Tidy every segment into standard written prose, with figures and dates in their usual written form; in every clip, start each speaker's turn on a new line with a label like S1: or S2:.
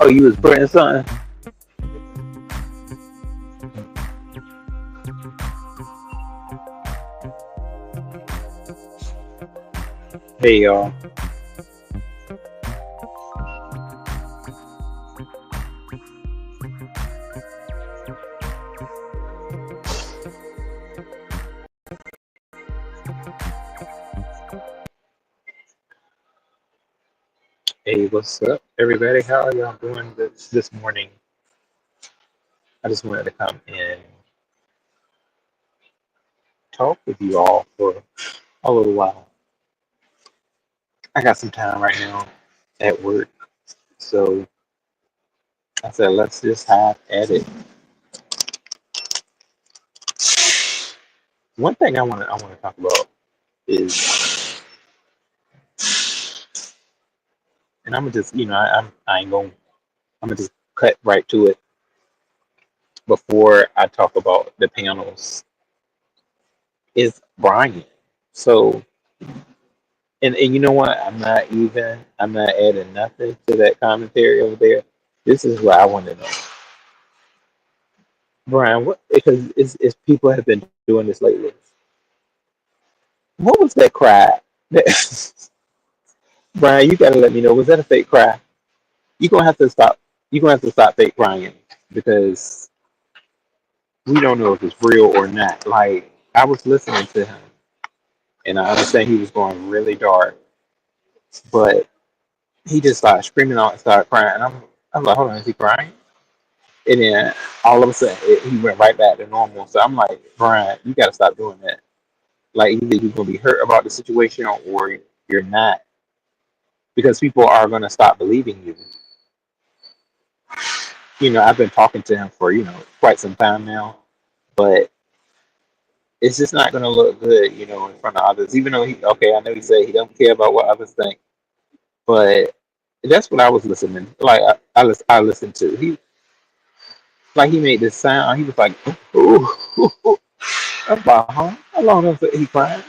S1: Oh, you was putting something? Hey, y'all. Hey, what's up, everybody? How are y'all doing this morning? I just wanted to come and talk with you all for a little while. I got some time right now at work, so I said let's just have at it. One thing I want to talk about is, and I'm gonna just I ain't gonna I'm gonna just cut right to it before I talk about the panels. Is Brian? So and you know what? I'm not adding nothing to that commentary over there. This is what I want to know. Brian, what because it's people have been doing this lately. What was that cry? Brian, you gotta let me know. Was that a fake cry? You're gonna have to stop you're gonna have to stop fake crying because we don't know if it's real or not. Like I was listening to him and I understand he was going really dark, but he just started screaming out and started crying. And I'm like, hold on, is he crying? And then all of a sudden, he went right back to normal. So I'm like, Brian, you got to stop doing that. Like, either you're going to be hurt about the situation or you're not, because people are going to stop believing you. I've been talking to him for, quite some time now, but it's just not going to look good, in front of others. Even though okay, I know he said he don't care about what others think, but that's what I was listening. Like, I listened to. He made this sound. He was like, ooh, ooh, ooh. I'm like, huh? How long was he crying?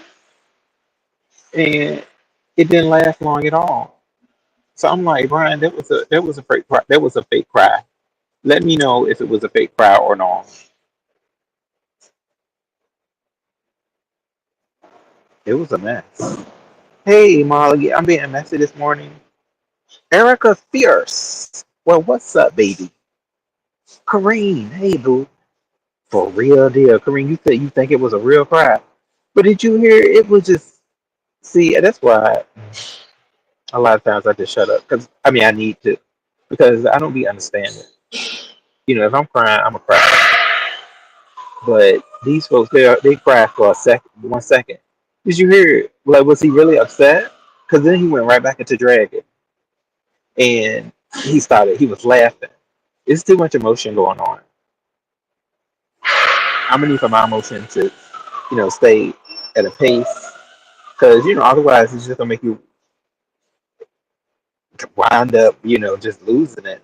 S1: And it didn't last long at all. So I'm like, Brian, that was a fake cry. That was a fake cry. Let me know if it was a fake cry or not. It was a mess. Hey, Molly, I'm being messy this morning. Erica Fierce. Well, what's up, baby? Kareem, hey, boo. For real deal. Kareem, you said you think it was a real cry. But did you hear it was just, see, that's why a lot of times I just shut up. Because, I mean, I need to. Because I don't be understanding. If I'm crying, I'm a cry. But these folks, they cried for 1 second. Did you hear it? Like, was he really upset? Because then he went right back into dragging, and he was laughing. It's too much emotion going on. I'm gonna need for my emotion to, stay at a pace, because otherwise it's just gonna make you wind up, just losing it.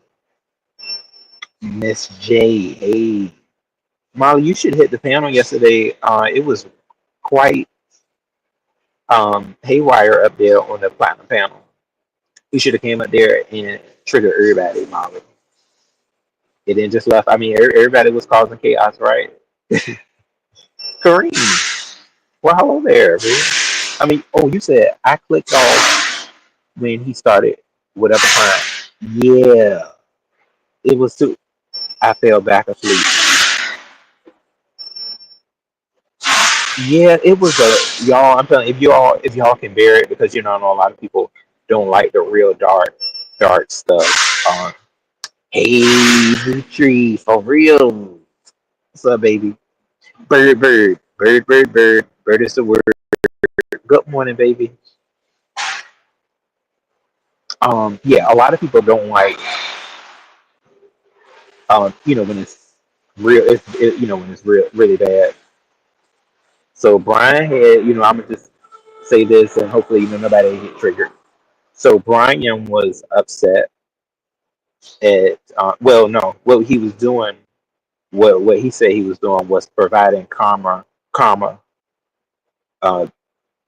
S1: Miss J, hey, Molly, you should hit the panel yesterday. It was quite haywire up there on the platinum panel. You should have came up there and triggered everybody, Molly. It didn't just left. I mean, everybody was causing chaos, right? Kareem, well, hello there, man. I mean, oh, you said I clicked off when he started whatever time. Yeah, it was too. I fell back asleep. Yeah, it was y'all. I'm telling you, if y'all can bear it, because I know a lot of people don't like the real dark stuff. Hey, tree for real. What's up, baby? Bird is the word. Good morning, baby. Yeah, a lot of people don't like, when it's real. When it's real, really bad. So Brian had, I'm gonna just say this, and hopefully, nobody get triggered. So Brian was upset at, well, no, what he was doing, what he said he was doing was providing karma, uh,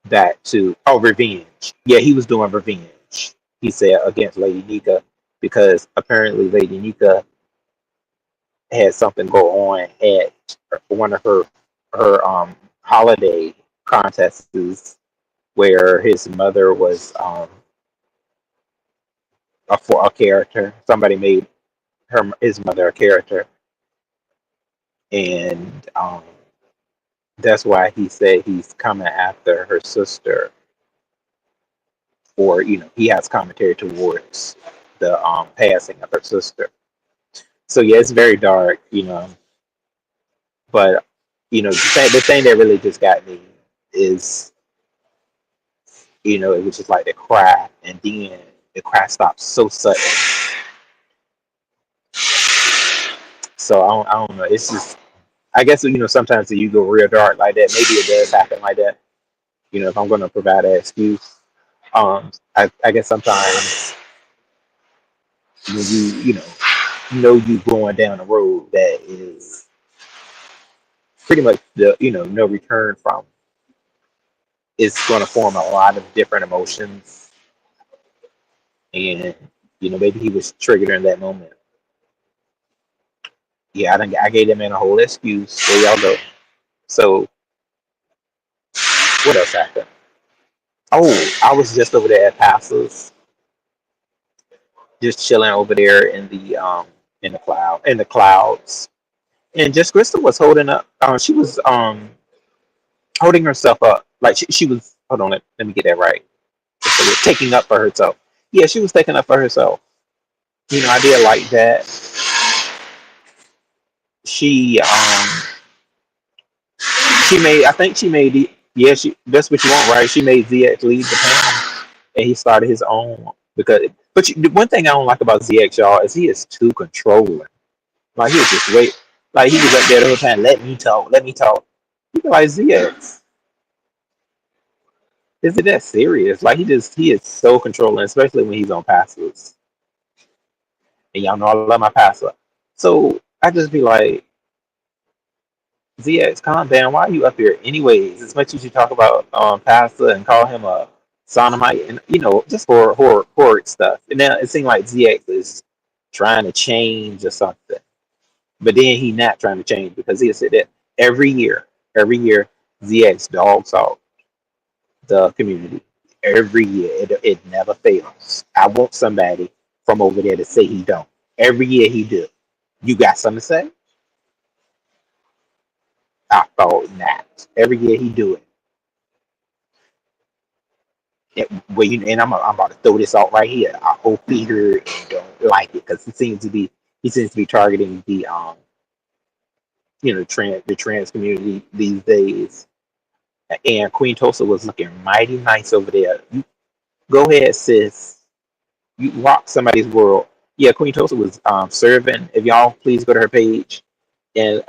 S1: back to, revenge. Yeah, he was doing revenge. He said against Lady Nika. because apparently Lady Nika had something go on at one of her holiday contests where his mother was a character. Somebody made his mother a character, and that's why he said he's coming after her sister, or he has commentary towards the passing of her sister. So yeah, it's very dark, but the thing that really just got me is it was just like the cry, and then the cry stopped so sudden. So I don't know. It's just, I guess, sometimes if you go real dark like that, maybe it does happen like that. If I'm going to provide an excuse, I guess sometimes when you know you going down a road that is pretty much the no return from, it's going to form a lot of different emotions, and maybe he was triggered in that moment. Yeah, I gave that man a whole excuse. There y'all go. So what else happened? Oh, I was just over there at Pastor's, just chilling over there in the clouds, and just Crystal was holding up. She was holding herself up, like she was. Hold on, let me get that right. So taking up for herself. Yeah, she was taking up for herself. I did like that. She I think she made the, yeah, that's what you want, right? She made ZX leave the panel, and he started his own. The one thing I don't like about ZX, y'all, is he is too controlling. Like, he was just wait, like he was up there the whole time. Let me talk. Let me talk. You be like, ZX, is it that serious? Like, he is so controlling, especially when he's on passes. And y'all know I love my passer. So I just be like, ZX, calm down. Why are you up here anyways? As much as you talk about Pastor and call him a sodomite, and just for horrid stuff. And now it seems like ZX is trying to change or something. But then he not trying to change, because he said that every year ZX dogs out the community. Every year. It never fails. I want somebody from over there to say he don't. Every year he do. You got something to say? I thought not. Every year he do it. And I'm about to throw this out right here. I hope Peter don't like it, because he seems to be targeting the trans community these days. And Queen Tulsa was looking mighty nice over there. You go ahead, sis. You rock somebody's world. Yeah, Queen Tulsa was serving. If y'all please go to her page and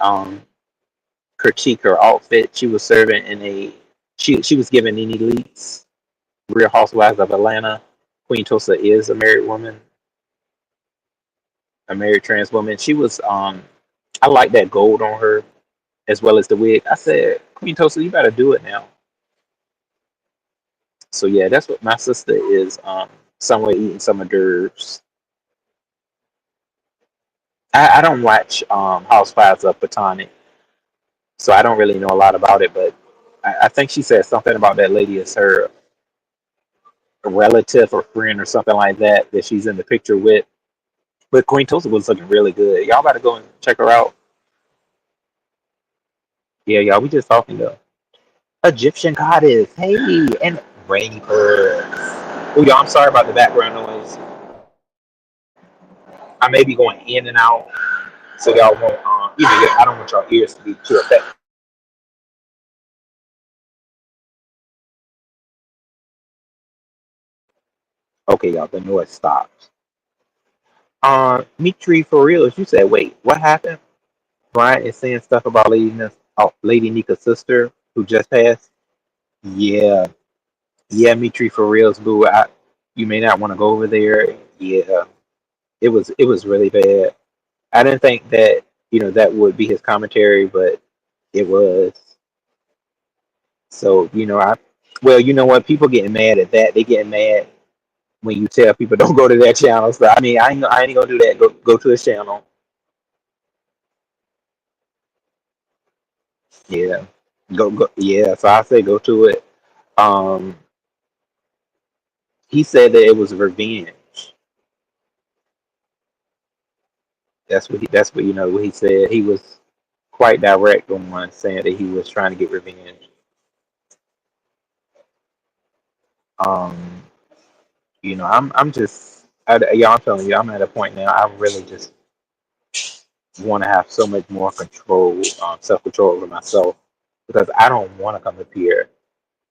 S1: critique her outfit. She was serving in a she was giving Nene Leakes, Real Housewives of Atlanta. Queen Tulsa is a married woman, a married trans woman. She was I like that gold on her, as well as the wig. I said, Queen Tulsa, you better do it now. So yeah, that's what my sister is somewhere eating some hors d'oeuvres. I don't watch Housewives of Potomac, so I don't really know a lot about it, but I think she said something about that lady is her relative or friend or something like that she's in the picture with. But Queen Tulsa was looking really good. Y'all got to go and check her out. Yeah, y'all, we just talking though. Egyptian goddess. Hey, and rainy birds. Oh, y'all, I'm sorry about the background noise. I may be going in and out, so y'all won't. I don't want y'all ears to be too affected. Okay, y'all, the noise stopped. Mitri, for real, as you said, wait, what happened? Brian is saying stuff about Lady Nika's sister who just passed. Yeah, yeah, Mitri, for reals, boo. You may not want to go over there. Yeah, it was really bad. I didn't think that that would be his commentary, but it was. So I well, you know what? People getting mad at that. They getting mad when you tell people don't go to that channel. So I mean, I ain't gonna do that. Go to his channel. Yeah, go. Yeah, so I say go to it. Um, he said that it was revenge. That's what what he said. He was quite direct on one, saying that he was trying to get revenge. Um, I'm just, y'all. I'm telling you, I'm at a point now. I really just want to have so much more control, self control over myself, because I don't want to come up here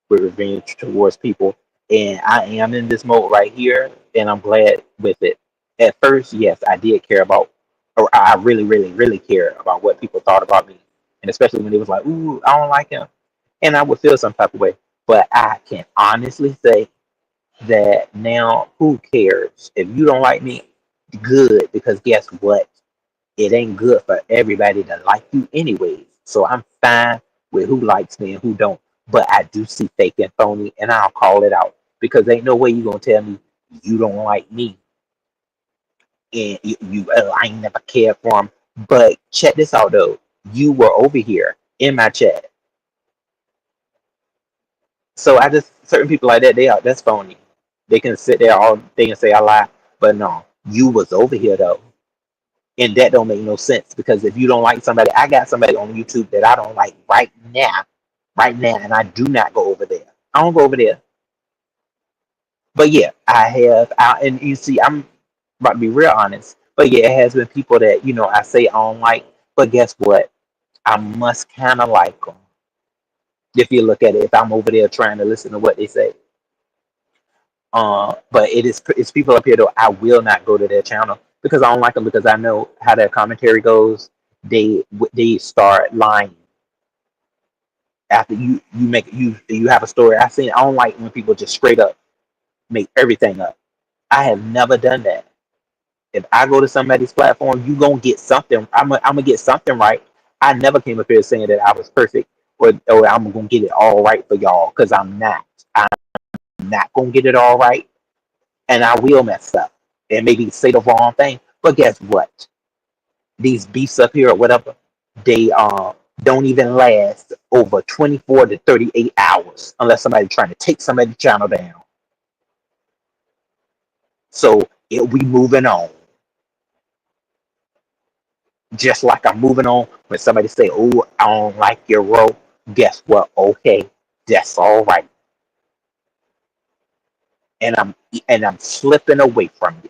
S1: with revenge towards people. And I am in this mode right here, and I'm glad with it. At first, yes, I did care about, or I really, really, really care about what people thought about me, and especially when it was like, "Ooh, I don't like him," and I would feel some type of way. But I can honestly say that now, who cares if you don't like me? Good, because guess what? It ain't good for everybody to like you anyways. So I'm fine with who likes me and who don't. But I do see fake and phony, and I'll call it out, because ain't no way you gonna tell me you don't like me and I ain't never cared for him. But check this out though. You were over here in my chat. So I just, certain people like that, that's phony. They can sit there all day and say I lie, but no, you was over here though. And that don't make no sense, because if you don't like somebody, I got somebody on YouTube that I don't like right now, and I do not go over there. I don't go over there. But yeah, and you see, I'm about to be real honest. But yeah, it has been people that I say I don't like, but guess what? I must kind of like them if you look at it. If I'm over there trying to listen to what they say, but it's people up here though. I will not go to their channel because I don't like them, because I know how their commentary goes. They start lying after you have a story. I don't like when people just straight up make everything up. I have never done that. If I go to somebody's platform, you gonna get something. I'm gonna get something right. I never came up here saying that I was perfect, or I'm gonna get it all right for y'all, because I'm not. I'm not gonna get it all right, and I will mess up and maybe say the wrong thing. But guess what? These beefs up here or whatever, they don't even last over 24 to 38 hours unless somebody's trying to take somebody's channel down. So we moving on. Just like I'm moving on when somebody say, "Oh, I don't like your role." Guess what? Okay, that's all right. And I'm slipping away from you,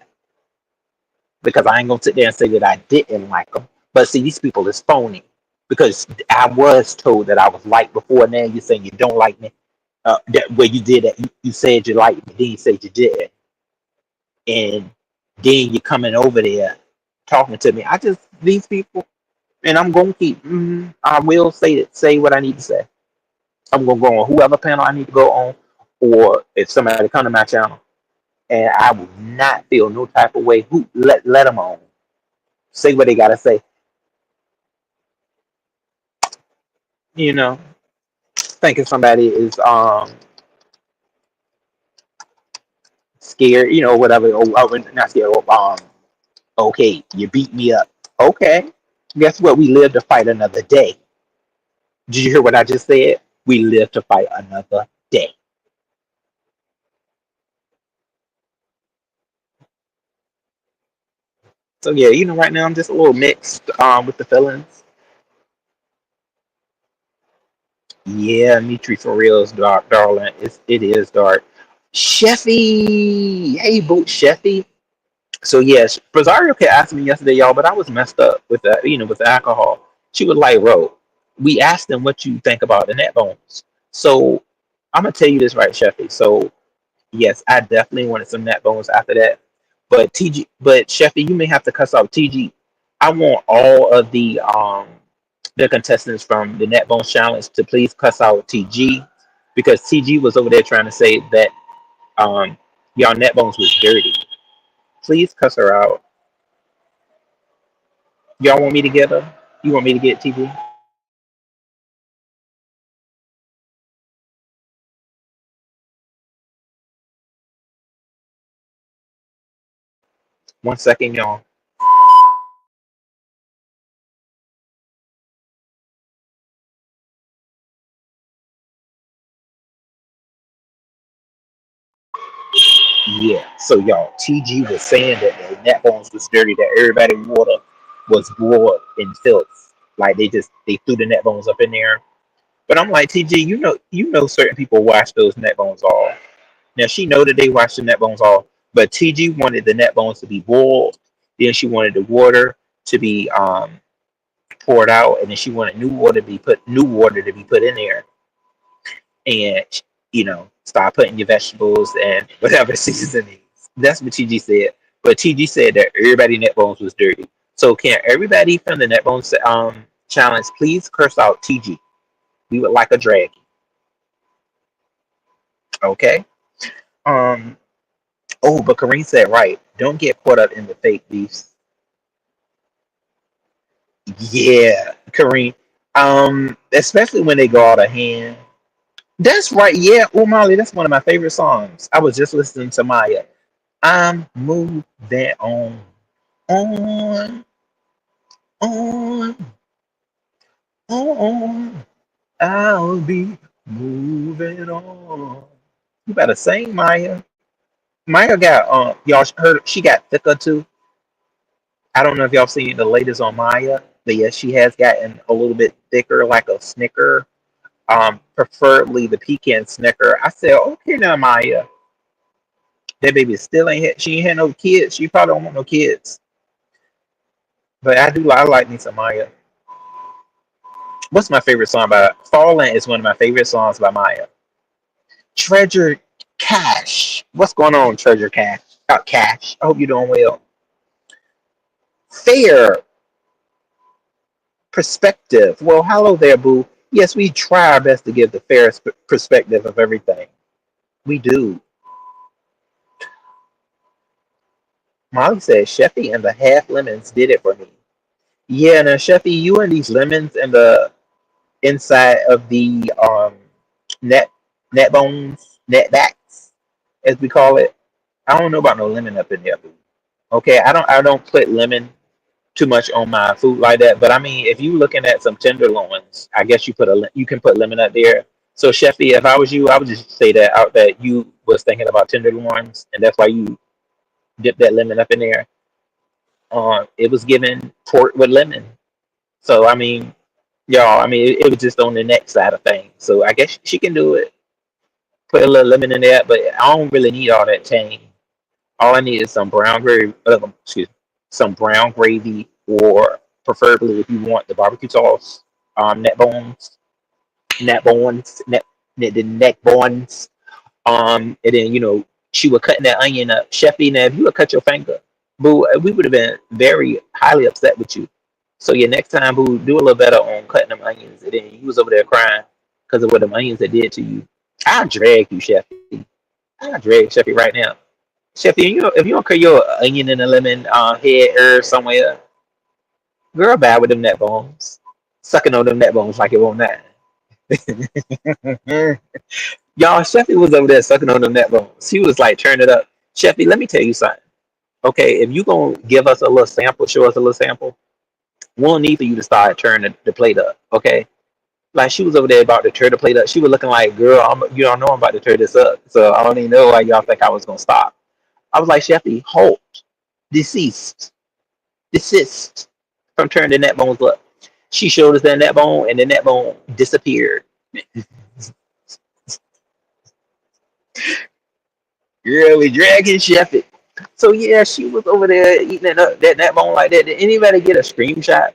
S1: because I ain't gonna sit there and say that I didn't like them. But see, these people is phony, because I was told that I was liked before. Now you're saying you don't like me. That where you did that, you said you liked me, then you said you did, and then you're coming over there talking to me. I just, these people, and I'm gonna keep. I will say what I need to say. I'm gonna go on whoever panel I need to go on, or if somebody come to my channel, and I will not feel no type of way. Who let them on? Say what they gotta say. You know, thinking somebody is scared. Whatever. Not scared. Okay, you beat me up. Okay, guess what? We live to fight another day. Did you hear what I just said? We live to fight another day. So yeah, right now I'm just a little mixed with the feelings. Yeah, Mitri for real is dark, darling. It is dark. Sheffy, hey, boot Sheffy. So yes, Rosario kept asking me yesterday, y'all, but I was messed up with that, with the alcohol. She was like, "Ro, we asked them what you think about the net bones." So I'm gonna tell you this right, Sheffy. So yes, I definitely wanted some net bones after that. But Sheffy, you may have to cuss out TG. I want all of the contestants from the net bones challenge to please cuss out TG, because TG was over there trying to say that um y'all net bones was dirty. Please cuss her out. Y'all want me to get her? You want me to get TG? 1 second, y'all. Yeah. So y'all, TG was saying that the net bones was dirty, that everybody water was boiled in filth. Like they threw the net bones up in there. But I'm like, TG, you know certain people wash those net bones off. Now she know that they wash the net bones off, but TG wanted the net bones to be boiled. Then she wanted the water to be poured out, and then she wanted new water to be put in there, and start putting your vegetables and whatever seasonings. That's what TG said. But TG said that everybody net bones was dirty. So can everybody from the net bones challenge please curse out TG? We would like a drag. Okay. Um. Oh, but Kareem said right. Don't get caught up in the fake beefs. Yeah, Kareem. Especially when they go out of hand. That's right. Yeah, Umali, that's one of my favorite songs. I was just listening to Maya. I'm moving on, on, on. I'll be moving on. You better sing, Maya. Maya got y'all heard she got thicker too. I don't know if y'all seen the latest on Maya, but yeah, she has gotten a little bit thicker, like a Snicker. Preferably the pecan Snicker. I said, okay now, Maya. That baby still ain't had, she ain't had no kids. She probably don't want no kids. But I like me some Maya. What's my favorite song by Fallen is one of my favorite songs by Maya. Treasure Cash. What's going on, Treasure Cash? Cash. I hope you're doing well. Fair perspective. Well, hello there, boo. Yes, we try our best to give the fairest perspective of everything. We do. Molly says Sheffy and the half lemons did it for me. Yeah, now Sheffy, you and these lemons and the inside of the net net bones, net backs, as we call it. I don't know about no lemon up in there, boo. Okay, I don't put lemon too much on my food like that. But I mean, if you looking at some tenderloins, I guess you can put lemon up there. So Sheffy, if I was you, I would just say that out that you was thinking about tenderloins, and that's why you dipped that lemon up in there. It was given pork with lemon. So I mean, y'all, I mean, it was just on the neck side of things. So I guess she can do it. Put a little lemon in there, but I don't really need all that tang. All I need is some brown gravy. Some brown gravy, or preferably if you want the barbecue sauce, neck bones, neck bones, the neck bones. And then she was cutting that onion up. Sheffy, now if you would cut your finger, boo, we would have been very highly upset with you. So yeah, next time, boo, do a little better on cutting them onions. And then you was over there crying because of what them onions that did to you. I'll drag you, Sheffy. I'll drag Sheffy right now. Sheffy, if you don't cut your onion in a lemon head or somewhere, girl, bad with them neck bones. Sucking on them neck bones like it won't matter. Y'all, Sheffy was over there sucking on them neck bones. He was like, turn it up. Sheffy, let me tell you something. Okay, if you gonna give us a little sample, show us a little sample, we'll need for you to start turning the plate up. Okay, like she was over there about to turn the plate up. She was looking like, girl, you don't know I'm about to turn this up. So I don't even know why y'all think I was gonna stop. I was like, Sheffy, halt, deceased, desist from turning the neck bones up. She showed us that neck bone, and the neck bone disappeared. Girl, we dragging Sheffy. So yeah, she was over there eating that neck bone like that. Did anybody get a screenshot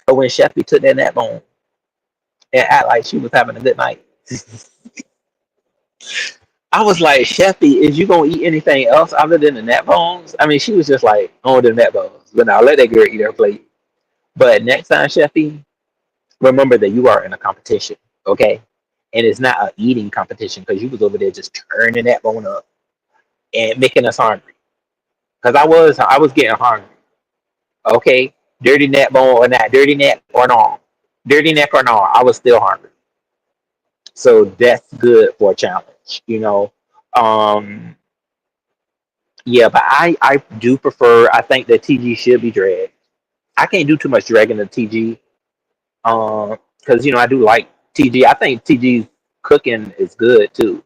S1: of when Sheffy took that neck bone and act like she was having a good night? I was like, Sheffy, is you gonna eat anything else other than the neck bones? I mean, she was just like, on the neck bones. But now let that girl eat her plate. But next time, Sheffy, remember that you are in a competition, okay? And it's not an eating competition because you was over there just turning that bone up and making us hungry. Because I was getting hungry. Okay, dirty neck bone or not, dirty neck or no, I was still hungry. So that's good for a challenge. Um, Yeah, but I do prefer. I think that TG should be dragged. I can't do too much dragging the TG. Because I do like TG. I think TG's cooking is good too.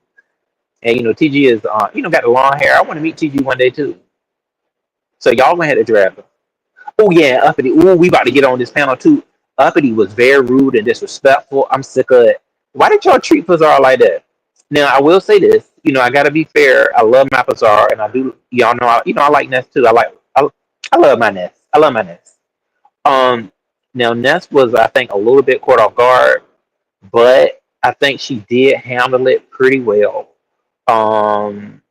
S1: And TG is got the long hair. I want to meet TG one day too. So y'all gonna have to draft him. Oh yeah, Uppity. Oh, we about to get on this panel too. Uppity was very rude and disrespectful. I'm sick of it. Why did y'all treat Pazar like that? Now I will say this. I gotta be fair. I love my Pazar, and I do. Y'all know. I like Ness too. I love my Ness. I love my Ness. Um, Now Ness was, I think, a little bit caught off guard, but I think she did handle it pretty well. Um,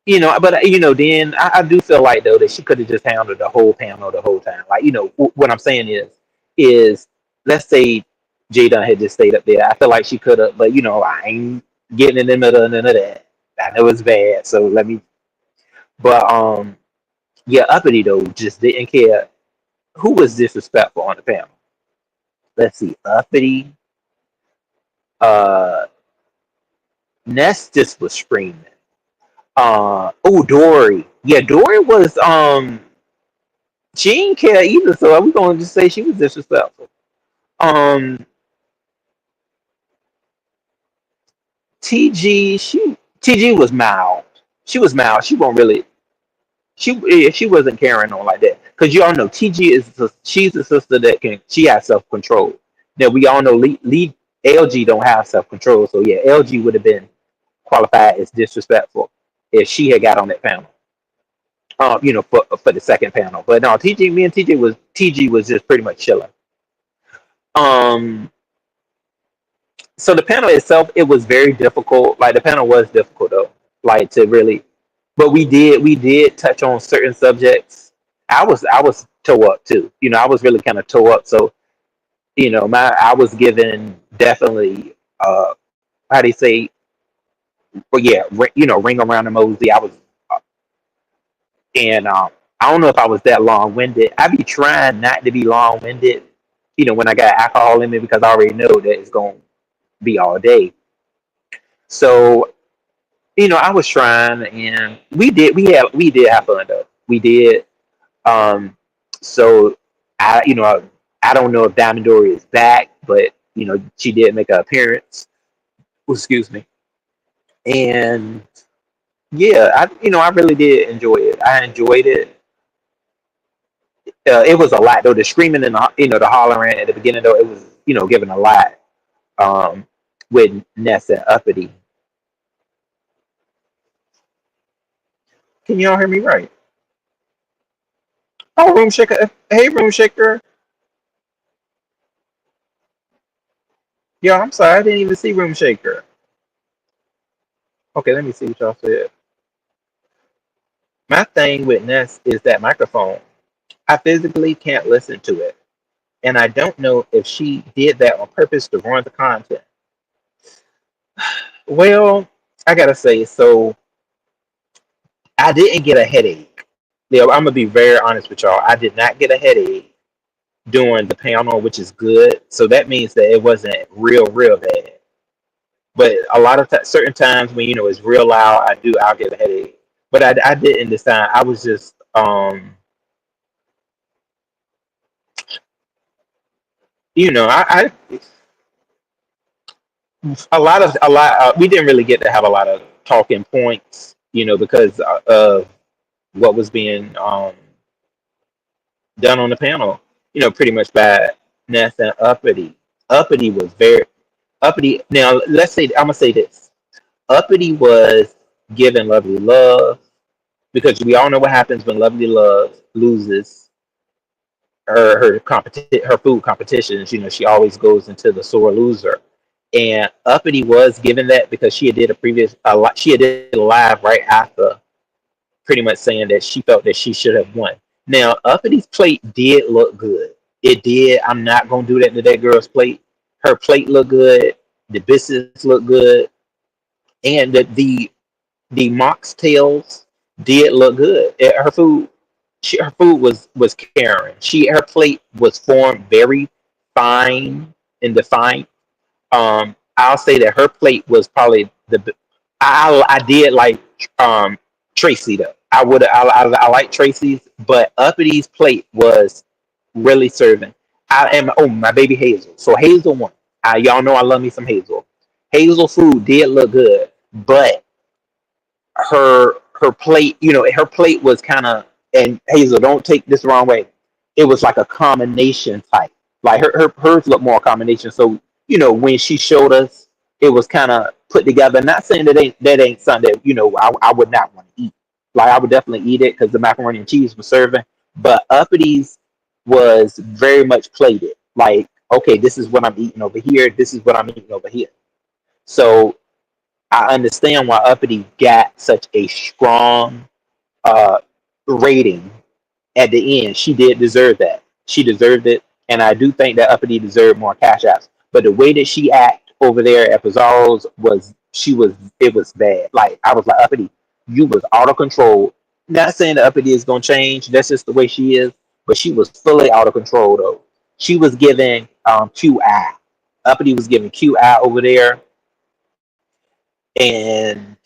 S1: but then I do feel like though that she could have just handled the whole panel the whole time. Like, what I'm saying is let's say J Dunn had just stayed up there. I feel like she could have, but I ain't getting in the middle of none of that. I know it's bad, so let me. But yeah, Uppity though just didn't care who was disrespectful on the panel. Let's see, Uppity, uh, Ness just was screaming. Oh, Dory, yeah, Dory was she didn't care either, so we're gonna just say she was disrespectful. Um, TG was mild. She was mild. She won't really. She wasn't carrying on like that because you all know TG she's a sister that she has self control. Now we all know lead LG don't have self control, so yeah, LG would have been qualified as disrespectful if she had got on that panel. For the second panel, but no, me and TG was just pretty much chilling. Um, so the panel itself, it was very difficult. Like the panel was difficult though, like to really. But we did touch on certain subjects. I was toe up too. I was really kind of toe up. So my I was given definitely how do you say? Well, yeah, ring around the mosey. I was and I don't know if I was that long winded. I be trying not to be long winded. When I got alcohol in me because I already know that it's gonna be all day. So I was trying, and we did have fun though. We did. Um, so I don't know if Diamond Dory is back, but she did make an appearance. Oh, excuse me, and yeah, I really did enjoy it. I enjoyed it. It was a lot though. The screaming and the hollering at the beginning though, it was giving a lot. Um, with Ness and Uppity. Can y'all hear me right? Oh, Room Shaker. Hey, Room Shaker. Yo, I'm sorry. I didn't even see Room Shaker. Okay, let me see what y'all said. My thing with Ness is that microphone. I physically can't listen to it. And I don't know if she did that on purpose to ruin the content. Well, I gotta say, so I didn't get a headache. Yeah, I'm gonna be very honest with y'all. I did not get a headache doing the panel, which is good. So that means that it wasn't real bad. But a lot of certain times when it's real loud, I'll get a headache. But I didn't this time. I was just I we didn't really get to have a lot of talking points, because of what was being done on the panel, pretty much by Ness and Uppity. Uppity was very Uppity. Now let's say I'm gonna say this. Uppity was giving Lovely love because we all know what happens when Lovely Love loses her food competitions. She always goes into the sore loser. And Uppity was given that because she had did she had did a live right after, pretty much saying that she felt that she should have won. Now Uppity's plate did look good. It did. I'm not gonna do that to that girl's plate. Her plate looked good. The biscuits looked good, and the mocktails did look good. Her food, her food was caring. Her plate was formed very fine and defined. I'll say that her plate was probably I did like Tracy though. I like Tracy's, but Uppity's plate was really serving. I am my baby Hazel. So Hazel won. Y'all know I love me some Hazel. Hazel food did look good, but her plate, her plate was kind of, and Hazel, don't take this the wrong way. It was like a combination type. Like hers looked more a combination. So when she showed us, it was kind of put together. Not saying that ain't something that I would not want to eat. Like I would definitely eat it because the macaroni and cheese was serving. But Uppity was very much plated. Like, okay, this is what I'm eating over here. This is what I'm eating over here. So I understand why Uppity got such a strong uh, rating at the end. She did deserve that. She deserved it, and I do think that Uppity deserved more cash outs. But the way that she act over there at Pizarro's it was bad. Like I was like, Uppity, you was out of control. Not saying that Uppity is gonna change. That's just the way she is. But she was fully out of control though. She was giving QI. Uppity was giving QI over there, and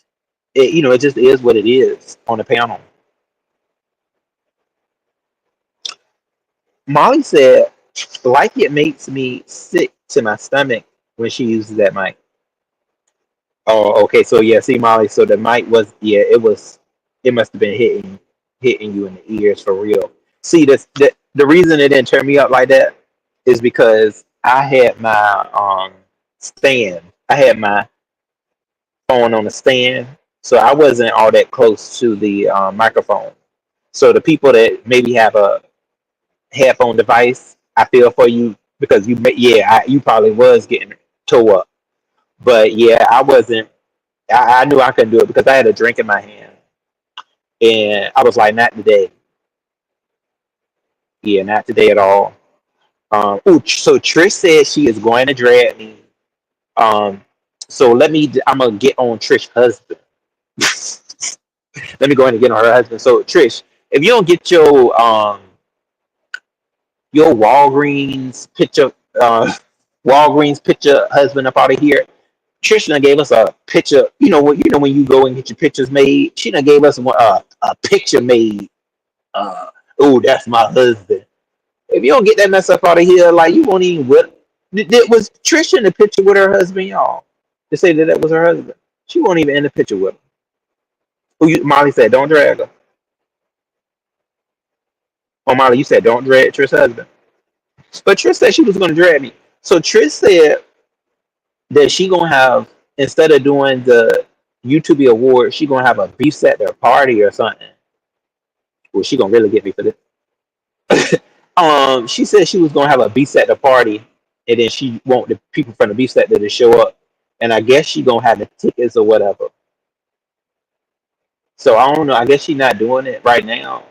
S1: it just is what it is on the panel. Molly said, like it makes me sick to my stomach when she uses that mic. Oh, okay. So yeah, see Molly, so the mic was, yeah, it must have been hitting you in the ears for real. See the reason it didn't turn me up like that is because I had my stand. I had my phone on the stand, so I wasn't all that close to the microphone. So the people that maybe have a headphone device, I feel for you because you probably was getting tore up. But yeah, I wasn't. I knew I couldn't do it because I had a drink in my hand, and I was like, not today. Yeah, not today at all. So Trish said she is going to drag me. Um, so I'm gonna get on Trish's husband. Let me go ahead and get on her husband. So Trish, if you don't get your Walgreens picture husband up out of here. Trish done gave us a picture. When you go and get your pictures made, she done gave us a picture made. Oh, that's my husband. If you don't get that mess up out of here, like you won't even with. Was Trish in the picture with her husband, y'all? To say that was her husband, she won't even in the picture with him. Molly said, don't drag her. Oh, Molly, you said don't drag Trish's husband. But Trish said she was going to drag me. So Trish said that she gonna have, instead of doing the YouTube award, she gonna have a beef set their party or something. Well, she gonna really get me for this. She said she was gonna have a beef set the party, and then she want the people from the beef set to show up, and I guess she gonna have the tickets or whatever. So I don't know. I guess she's not doing it right now.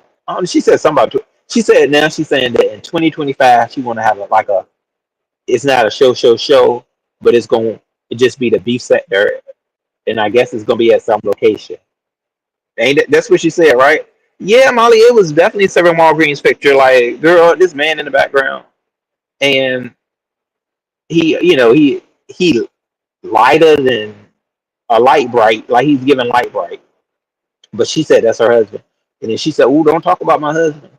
S1: She said something about. She said now she's saying that in 2025 she want to have a. It's not a show, but it's gonna just be the beef set there, and I guess it's gonna be at some location. Ain't that's what she said, right? Yeah, Molly, it was definitely Seven Walgreens picture. Like, girl, this man in the background, and he lighter than a light bright, like he's giving light bright. But she said that's her husband, and then she said, "Ooh, don't talk about my husband."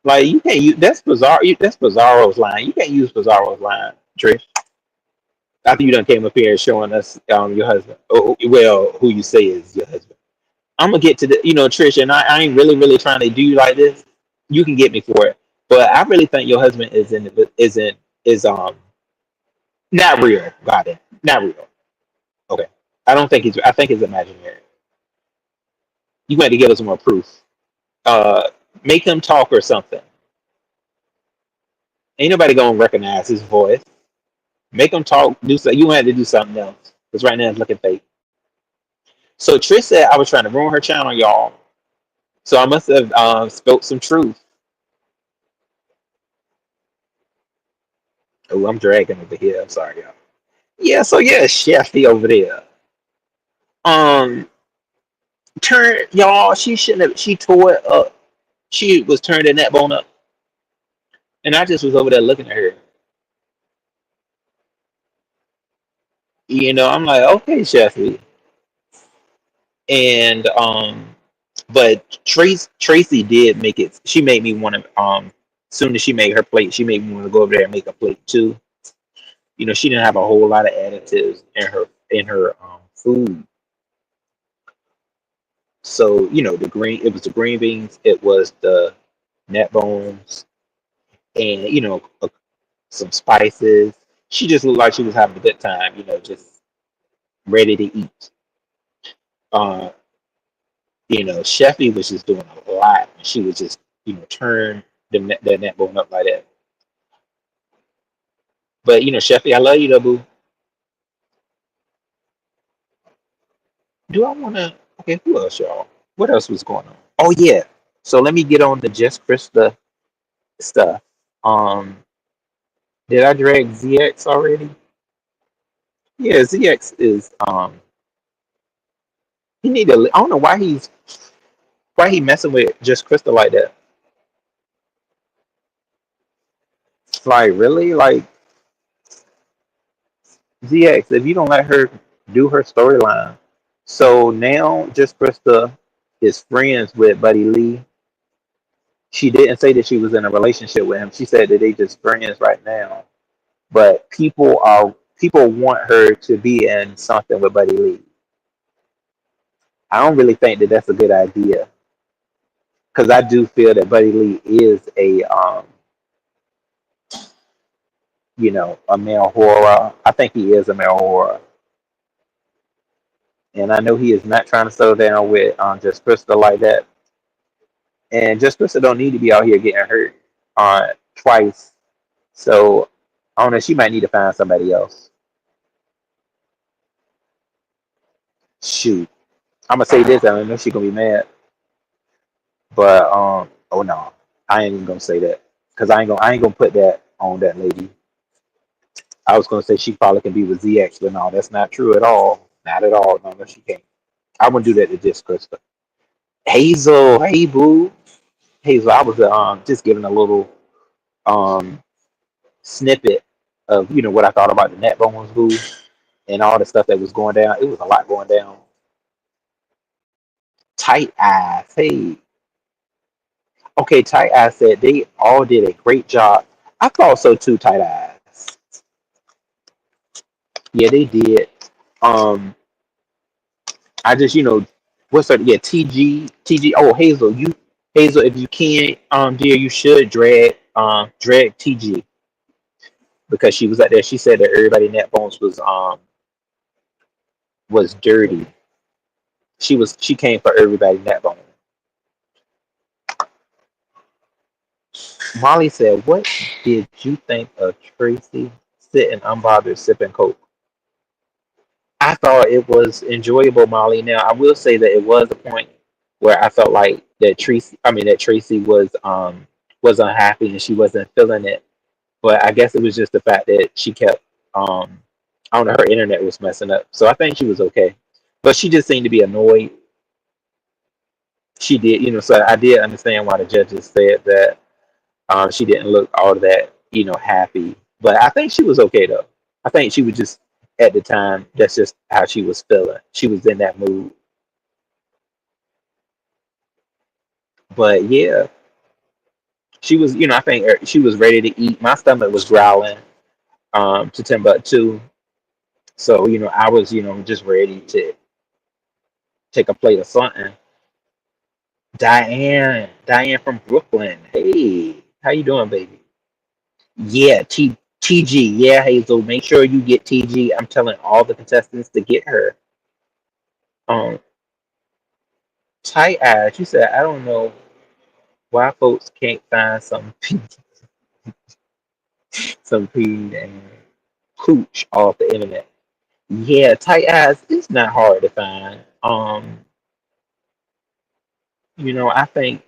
S1: Like you can't use that's bizarre. That's Bizarro's line. You can't use Bizarro's line, Trish. After you done came up here showing us your husband. Well, who you say is your husband. I'm gonna get to Trish, and I ain't really trying to do you like this. You can get me for it, but I really think your husband is not real. Got it, not real. Okay, I don't think he's. I think it's imaginary. You got to give us more proof. Uh, make him talk or something. Ain't nobody gonna recognize his voice. Make him talk. Do so. You had to do something else because right now it's looking fake. So Trish said I was trying to ruin her channel, y'all. So I must have spoke some truth. Oh, I'm dragging over here. I'm sorry, y'all. Yeah, so yeah, Sheffy over there. Um, turn y'all. She shouldn't have. She tore it up. She was turning that bone up, and I just was over there looking at her. I'm like, okay, Sheffy, and But Tracy did make it. She made me want to. Soon as she made her plate, she made me want to go over there and make a plate too. She didn't have a whole lot of additives in her food. So the green. It was the green beans. It was the net bones, and some spices. She just looked like she was having a good time. Just ready to eat. Uh, Sheffy was just doing a lot. She was just turn the net bone up like that. But Sheffy, I love you though, boo. Do I want to? Okay, who else, y'all? What else was going on? Oh yeah. So let me get on the Just Krista stuff. Um, did I drag ZX already? Yeah, ZX is he need to. I don't know why he messing with Just Krista like that. Like really, like ZX. If you don't let her do her storyline, so now Just Krista is friends with Buddy Lee. She didn't say that she was in a relationship with him. She said that they just friends right now. But people want her to be in something with Buddy Lee. I don't really think that that's a good idea because I do feel that Buddy Lee is a male horror. I think he is a male horror, and I know he is not trying to settle down with just Krista like that. And just Krista don't need to be out here getting hurt twice. So I don't know. She might need to find somebody else. Shoot, I'm gonna say this. I don't know if she's gonna be mad, but oh no, I ain't even gonna say that because I ain't gonna put that on that lady. I was gonna say she probably can be with ZX, but no, that's not true at all. Not at all. No, she can't. I wouldn't do that to just Krista. Hazel, hey boo, Hazel. I was just giving a little um snippet of what I thought about the net bones boo and all the stuff that was going down. It was a lot going down. Tight eyes, hey. Okay, Tight Eyes said they all did a great job. I thought so too, Tight Eyes. Yeah, they did. Um, I just, what's her? Yeah, TG. Oh, Hazel, if you can, dear, you should drag TG because she was out there. She said that everybody in that bones was dirty. She came for everybody in that bone. Molly said, "What did you think of Tracy sitting unbothered sipping coke?" I thought it was enjoyable, Molly. Now I will say that it was a point where I felt like that Tracy was unhappy and she wasn't feeling it. But I guess it was just the fact that she kept I don't know, her internet was messing up. So I think she was okay. But she just seemed to be annoyed. She did, so I did understand why the judges said that she didn't look all that, happy. But I think she was okay though. I think she was just at the time. That's just how she was feeling. She was in that mood. But yeah, she was. I think she was ready to eat. My stomach was growling to Timbuktu. So I was just ready to take a plate of something. Diane from Brooklyn. Hey, how you doing, baby? Yeah, TG. Yeah, Hazel. Make sure you get TG. I'm telling all the contestants to get her. Um, Tight eyes. She said, I don't know why folks can't find some pee and cooch off the internet. Yeah, tight eyes is not hard to find. I think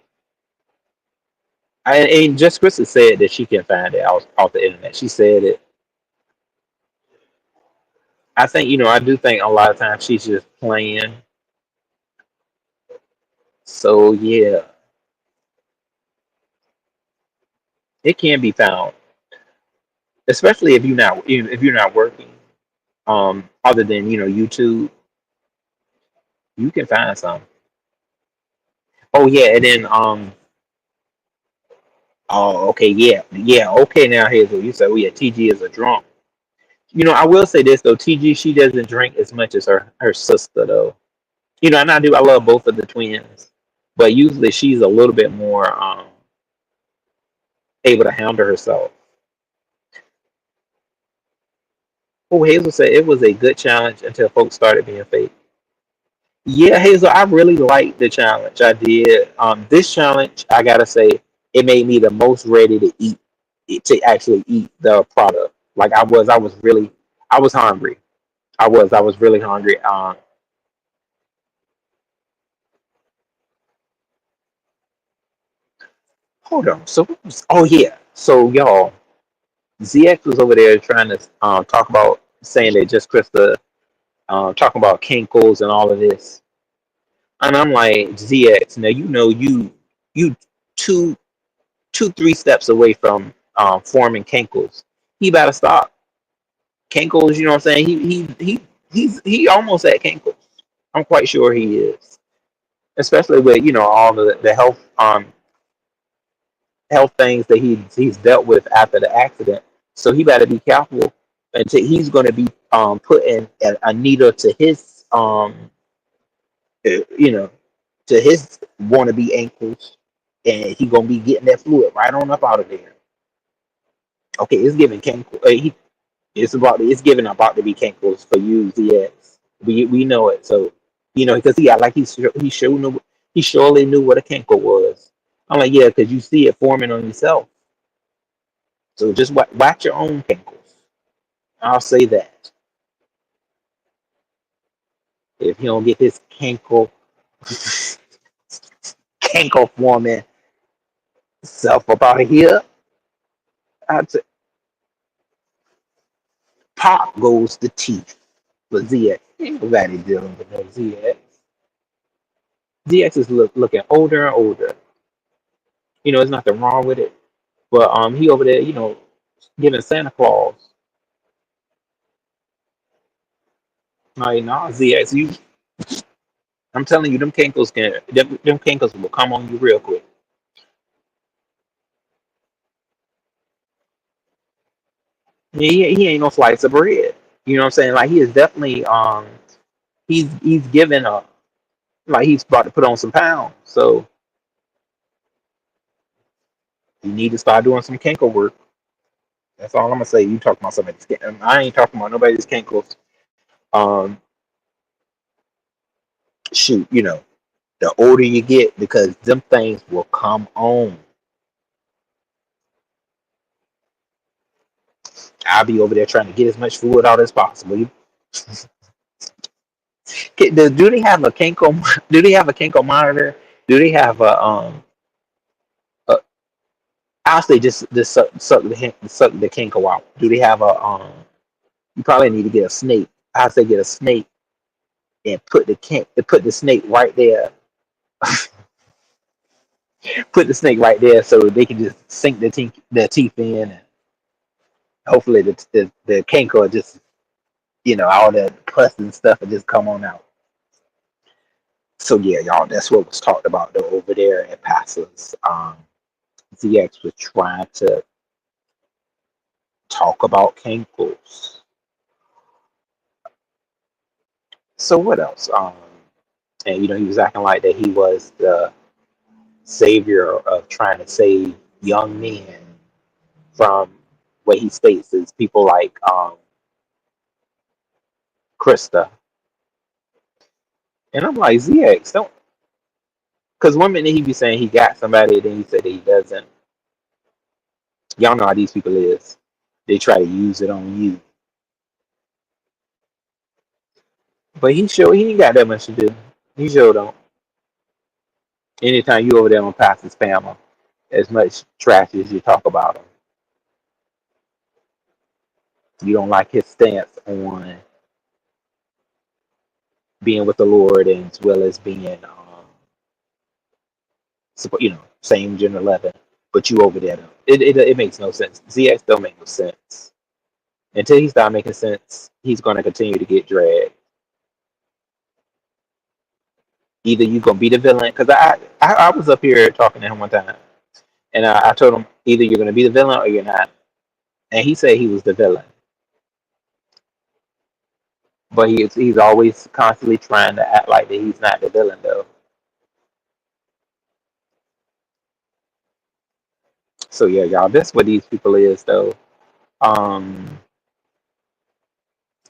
S1: and just Krista said that she can find it off the internet. She said it. I think, I do think a lot of times she's just playing. So yeah, it can be found, especially if you're not working. Other than YouTube, you can find some. Oh yeah, and then oh okay, yeah, okay now Hazel, you said oh yeah, TG is a drunk. I will say this though, TG she doesn't drink as much as her sister though. And I love both of the twins, but usually she's a little bit more able to handle herself. Oh, Hazel said it was a good challenge until folks started being fake. Yeah, Hazel, I really liked the challenge. I did. This challenge, I gotta say, it made me the most ready to eat, to actually eat the product. Like I was hungry. I was really hungry. Hold on. So, oh yeah. So y'all, ZX was over there trying to talk about saying that just Krista talking about kinkles and all of this, and I'm like ZX. Now you two 3 steps away from forming kinkles. He better stop kinkles. You know what I'm saying? He almost at kinkles. I'm quite sure he is, especially with all the health things that he's dealt with after the accident. So he better be careful until he's going to be putting a needle to his you know to his wannabe ankles, and he gonna be getting that fluid right on up out of there. Okay, it's giving cankle. It's giving about to be cankles for you, ZX. We know it. So because he surely knew what a cankle was. I'm like, yeah, because you see it forming on yourself. So just watch your own cankles. I'll say that if he don't get his cankle forming self up out of here, I'd say pop goes the teeth for ZX. Ain't nobody dealing with no ZX. ZX is looking older and older. There's nothing wrong with it. But he over there, giving Santa Claus. Like, nah, ZX, I'm telling you, them cankles will come on you real quick. He ain't no slice of bread. You know what I'm saying? Like he is definitely he's giving a like he's about to put on some pounds. So you need to start doing some cankle work. That's all I'm gonna say. You talking about somebody's I ain't talking about nobody's cankles. Um, shoot, the older you get, because them things will come on. I'll be over there trying to get as much fluid out as possible. Do they have a Kenko? Do they have a Kenko monitor? Do they have a I'll say just suck the Kenko out. Do they have a You probably need to get a snake. I say get a snake and put the snake right there. Put the snake right there so they can just sink their teeth in, and hopefully the Kenko just all the pus and stuff will just come on out. So yeah, y'all, that's what was talked about though over there at Passos. ZX was trying to talk about Kinkles. So what else? And he was acting like that he was the savior of trying to save young men from what he states is people like Krista. And I'm like, ZX, don't, because one minute he be saying he got somebody, then he said that he doesn't. Y'all know how these people is. They try to use it on you. But he ain't got that much to do. He sure don't. Anytime you over there on Pastor Spammer, as much trash as you talk about him, you don't like his stance on being with the Lord, and as well as being, same gender 11. But you over there, though. It makes no sense. ZX don't make no sense. Until he start making sense, he's going to continue to get dragged. Either you gonna be the villain, because I was up here talking to him one time, and I told him either you're gonna be the villain or you're not, and he said he was the villain, but he's always constantly trying to act like that he's not the villain though. So yeah, y'all, that's what these people is though. Um,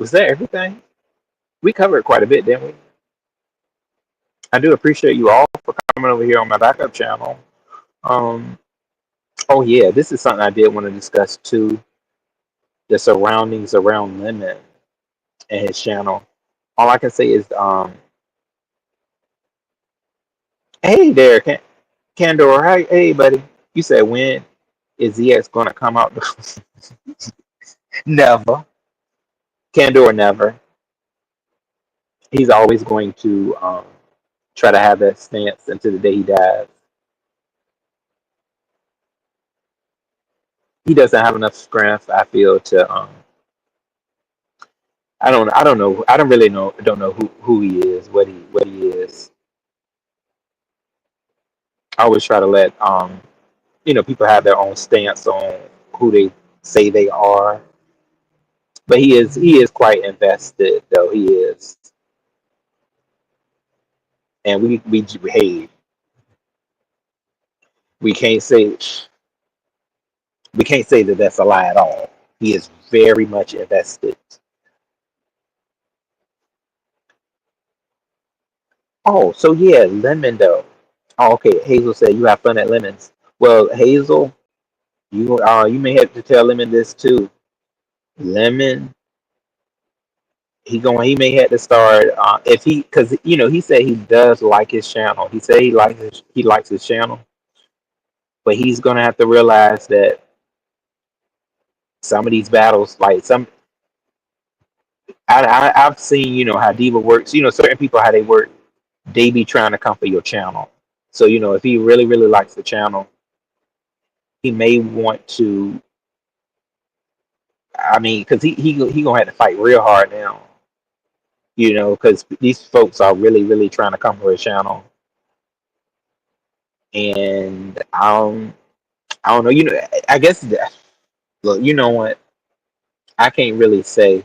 S1: was that everything? We covered quite a bit, didn't we? I do appreciate you all for coming over here on my backup channel. Um, oh yeah, this is something I did want to discuss too. The surroundings around Lemon and his channel. All I can say is, hey there, Candor, hey buddy. You said when is ZX gonna come out? Never, Candor, never. He's always going to try to have that stance until the day he dies. He doesn't have enough strength, I feel, to I don't know. I don't really know. Don't know who he is, what he is. I always try to let people have their own stance on who they say they are. But he is quite invested though. He is, and we hey we can't say we can't say that that's a lie at all. He is very much invested. Oh, so yeah, lemon though. Oh, okay. Hazel said you have fun at lemons. Well, Hazel, you may have to tell Lemon this too. Lemon, he may have to start if he because he said he does like his channel. He said he likes his channel, but he's gonna have to realize that some of these battles, like I've seen how Diva works. Certain people how they work. They be trying to come for your channel. So if he really really likes the channel, he may want to. I mean, because he gonna have to fight real hard now. Because these folks are really really trying to come for his channel, and I don't know. I guess look. You know what? I can't really say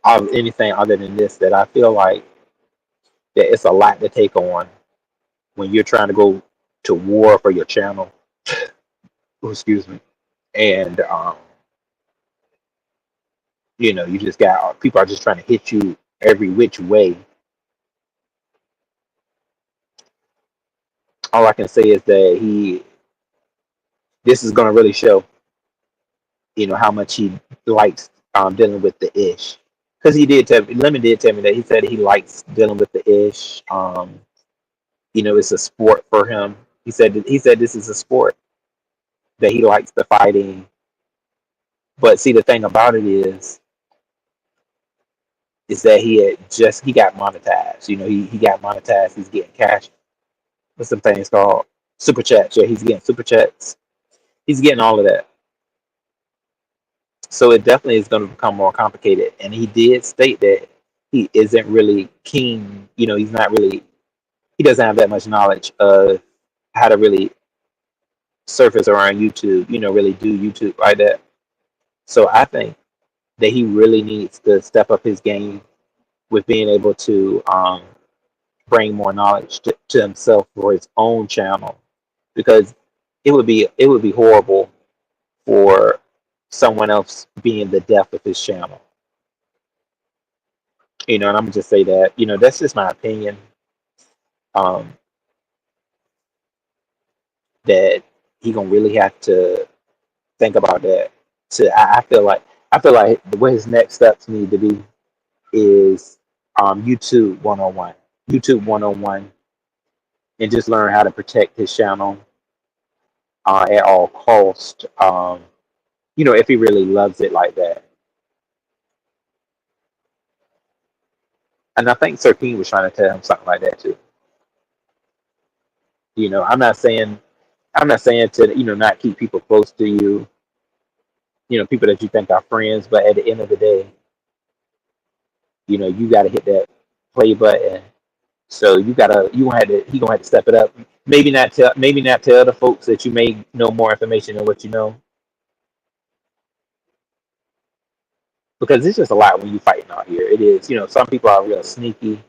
S1: of anything other than this that I feel like that it's a lot to take on when you're trying to go to war for your channel. Oh, excuse me. And you just got people are just trying to hit you every which way. All I can say is that this is going to really show, how much he likes dealing with the ish. Because Lemon did tell me that he said he likes dealing with the ish. It's a sport for him. He said this is a sport that he likes the fighting. But see, the thing about it is that he got monetized. He got monetized. He's getting cash. What's some things called super chats? Yeah, he's getting super chats. He's getting all of that. So it definitely is going to become more complicated. And he did state that he isn't really keen. He's not really. He doesn't have that much knowledge of how to really surface around YouTube. Really do YouTube like that. So I think that he really needs to step up his game with being able to bring more knowledge to himself for his own channel, because it would be horrible for someone else being the death of his channel. And I'm gonna just say that that's just my opinion. Um, that he gonna really have to think about that. I feel like the way his next steps need to be is YouTube 101, YouTube 101, and just learn how to protect his channel at all cost. If he really loves it like that. And I think Sir King was trying to tell him something like that too. I'm not saying to not keep people close to you, people that you think are friends, but at the end of the day, You got to hit that play button. So you gonna have to he gonna have to step it up. Maybe not tell the folks that you may know more information than what you know, because it's just a lot when you fighting out here. It is. Some people are real sneaky,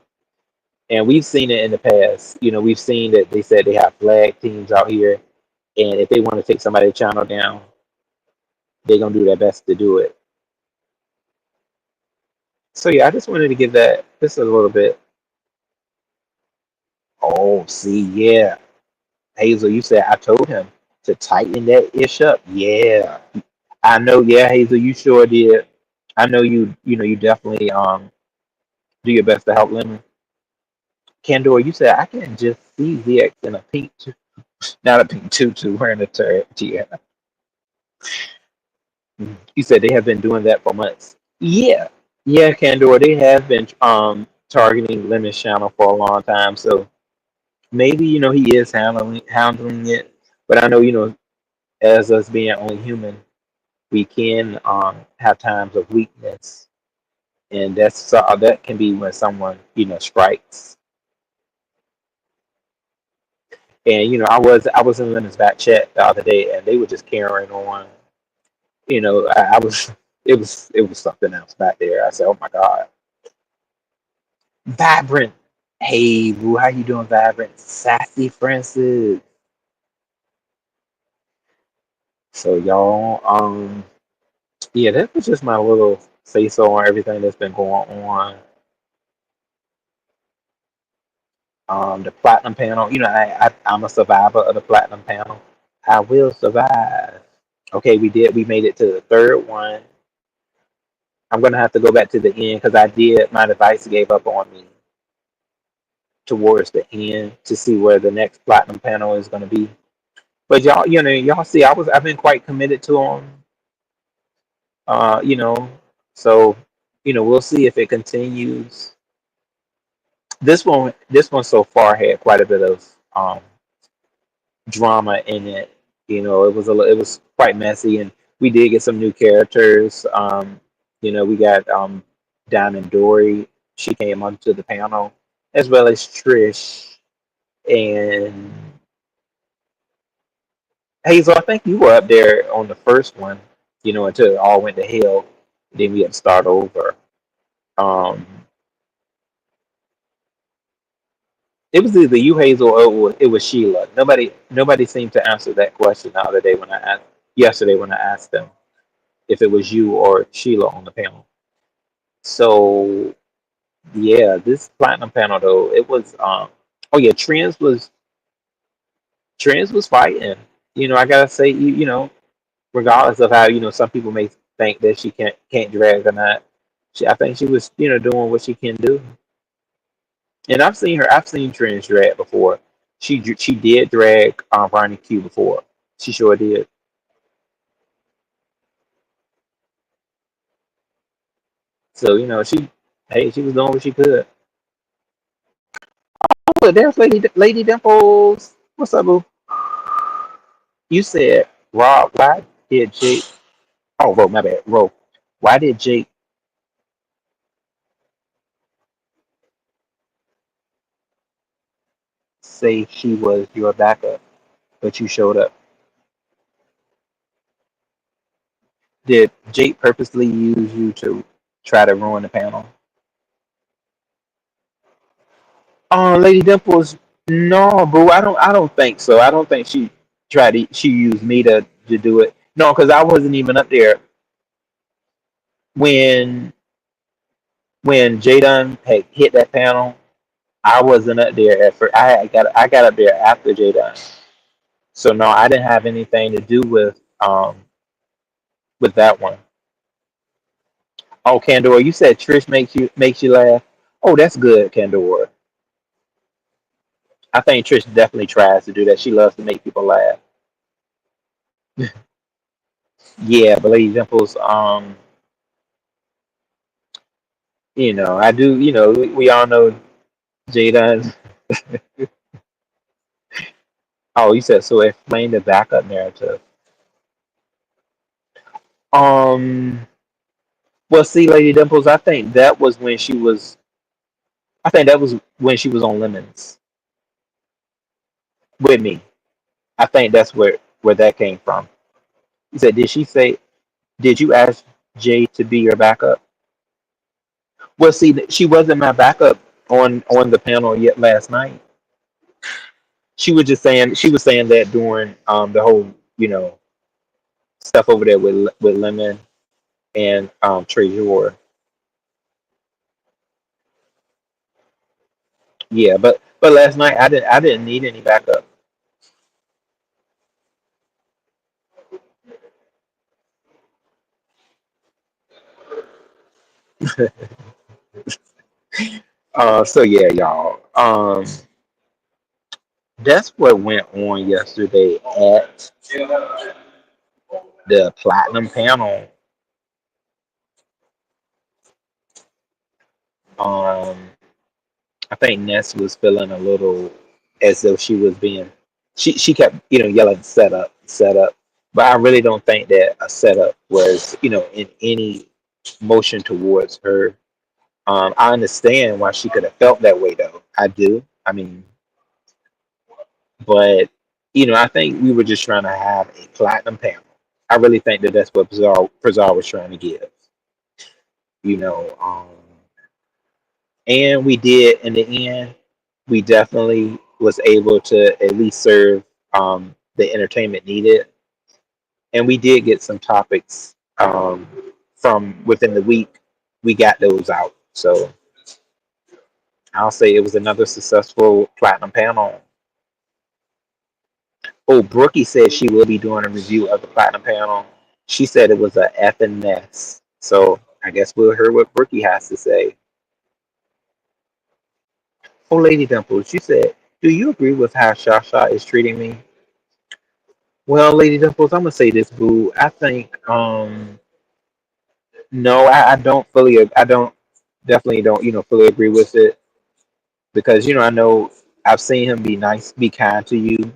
S1: and we've seen it in the past. We've seen that they said they have flag teams out here, and if they want to take somebody's channel down, they're gonna do their best to do it. So yeah, I just wanted to give that just a little bit. Oh, see, yeah, Hazel, you said I told him to tighten that ish up. Yeah, I know. Yeah, Hazel, you sure did. I know you. You definitely do your best to help Lemon. Candor, you said I can just see VX in a pink, not a pink tutu, wearing a turret. Yeah, you said they have been doing that for months. Yeah, yeah, Candor, they have been targeting Lemon's channel for a long time. So maybe he is handling it, but I know as us being only human, we can have times of weakness, and that can be when someone strikes. And I was in Lemon's back chat the other day, and they were just carrying on. I was it was something else back there. I said, "Oh my God, Vibrant! Hey, boo, how you doing, Vibrant? Sassy Francis." So y'all, yeah, that was just my little say so on everything that's been going on. The platinum panel, I'm a survivor of the platinum panel. I will survive. Okay, we made it to the third one. I'm gonna have to go back to the end because my device gave up on me towards the end to see where the next platinum panel is gonna be. But y'all see, I've been quite committed to them. Uh, you know, so we'll see if it continues. This one so far had quite a bit of drama in it. It was quite messy, and we did get some new characters. We got Diamond Dory. She came onto the panel, as well as Trish and Hazel. I think you were up there on the first one. Until it all went to hell. Then we had to start over. Um, it was either you, Hazel, or it was Sheila. Nobody seemed to answer that question the other day when I asked yesterday when I asked them if it was you or Sheila on the panel. So yeah, this platinum panel though, it was oh yeah, Trends was fighting. I gotta say, regardless of how, some people may think that she can't drag or not, I think she was, doing what she can do. And I've seen Trends drag before. She did drag Ronnie Q before. She sure did. So, she was doing what she could. Oh, there's Lady Dimples. What's up, boo? You said, Rob, why did Jake? Oh, Ro, my bad, Ro. Why did Jake say she was your backup, but you showed up? Did Jake purposely use you to try to ruin the panel? Lady Dimples, no, boo. I don't think so. I don't think she used me to do it. No, because I wasn't even up there when when Jadon had hit that panel. I wasn't up there at first. I got up there after Jadon. So no, I didn't have anything to do with that one. Oh, Candor, you said Trish makes you laugh. Oh, that's good, Candor. I think Trish definitely tries to do that. She loves to make people laugh. Yeah, but Lady Dimples, I do. We all know Jada. Oh, you said so. Explain the backup narrative. Um, Well, see, Lady Dimples, I think that was when she was. I think that was when she was on Lemons with me. I think that's where that came from. He said, "Did she say? Did you ask Jay to be your backup?" Well, see, she wasn't my backup on the panel yet last night. She was saying that during the whole stuff over there with Lemon and Treasure. Yeah, but last night I didn't need any backup. So yeah, y'all. That's what went on yesterday at the platinum panel. Um, I think Ness was feeling a little as though she was being. She kept yelling set up, but I really don't think that a setup was in any motion towards her. I understand why she could have felt that way though. I do. I mean, but I think we were just trying to have a platinum panel. I really think that that's what Prazar was trying to give. You know, and we did in the end. We definitely was able to at least serve the entertainment needed, and we did get some topics from within the week. We got those out, so I'll say it was another successful platinum panel. Oh, Brookie said she will be doing a review of the platinum panel. She said it was a effing mess. So I guess we'll hear what Brookie has to say. Oh, Lady Dimples, she said, "Do you agree with how Shasha is treating me?" Well, Lady Dimples, I'm gonna say this, boo. I think no, I don't fully, I don't definitely don't fully agree with it because I know I've seen him be nice, be kind to you.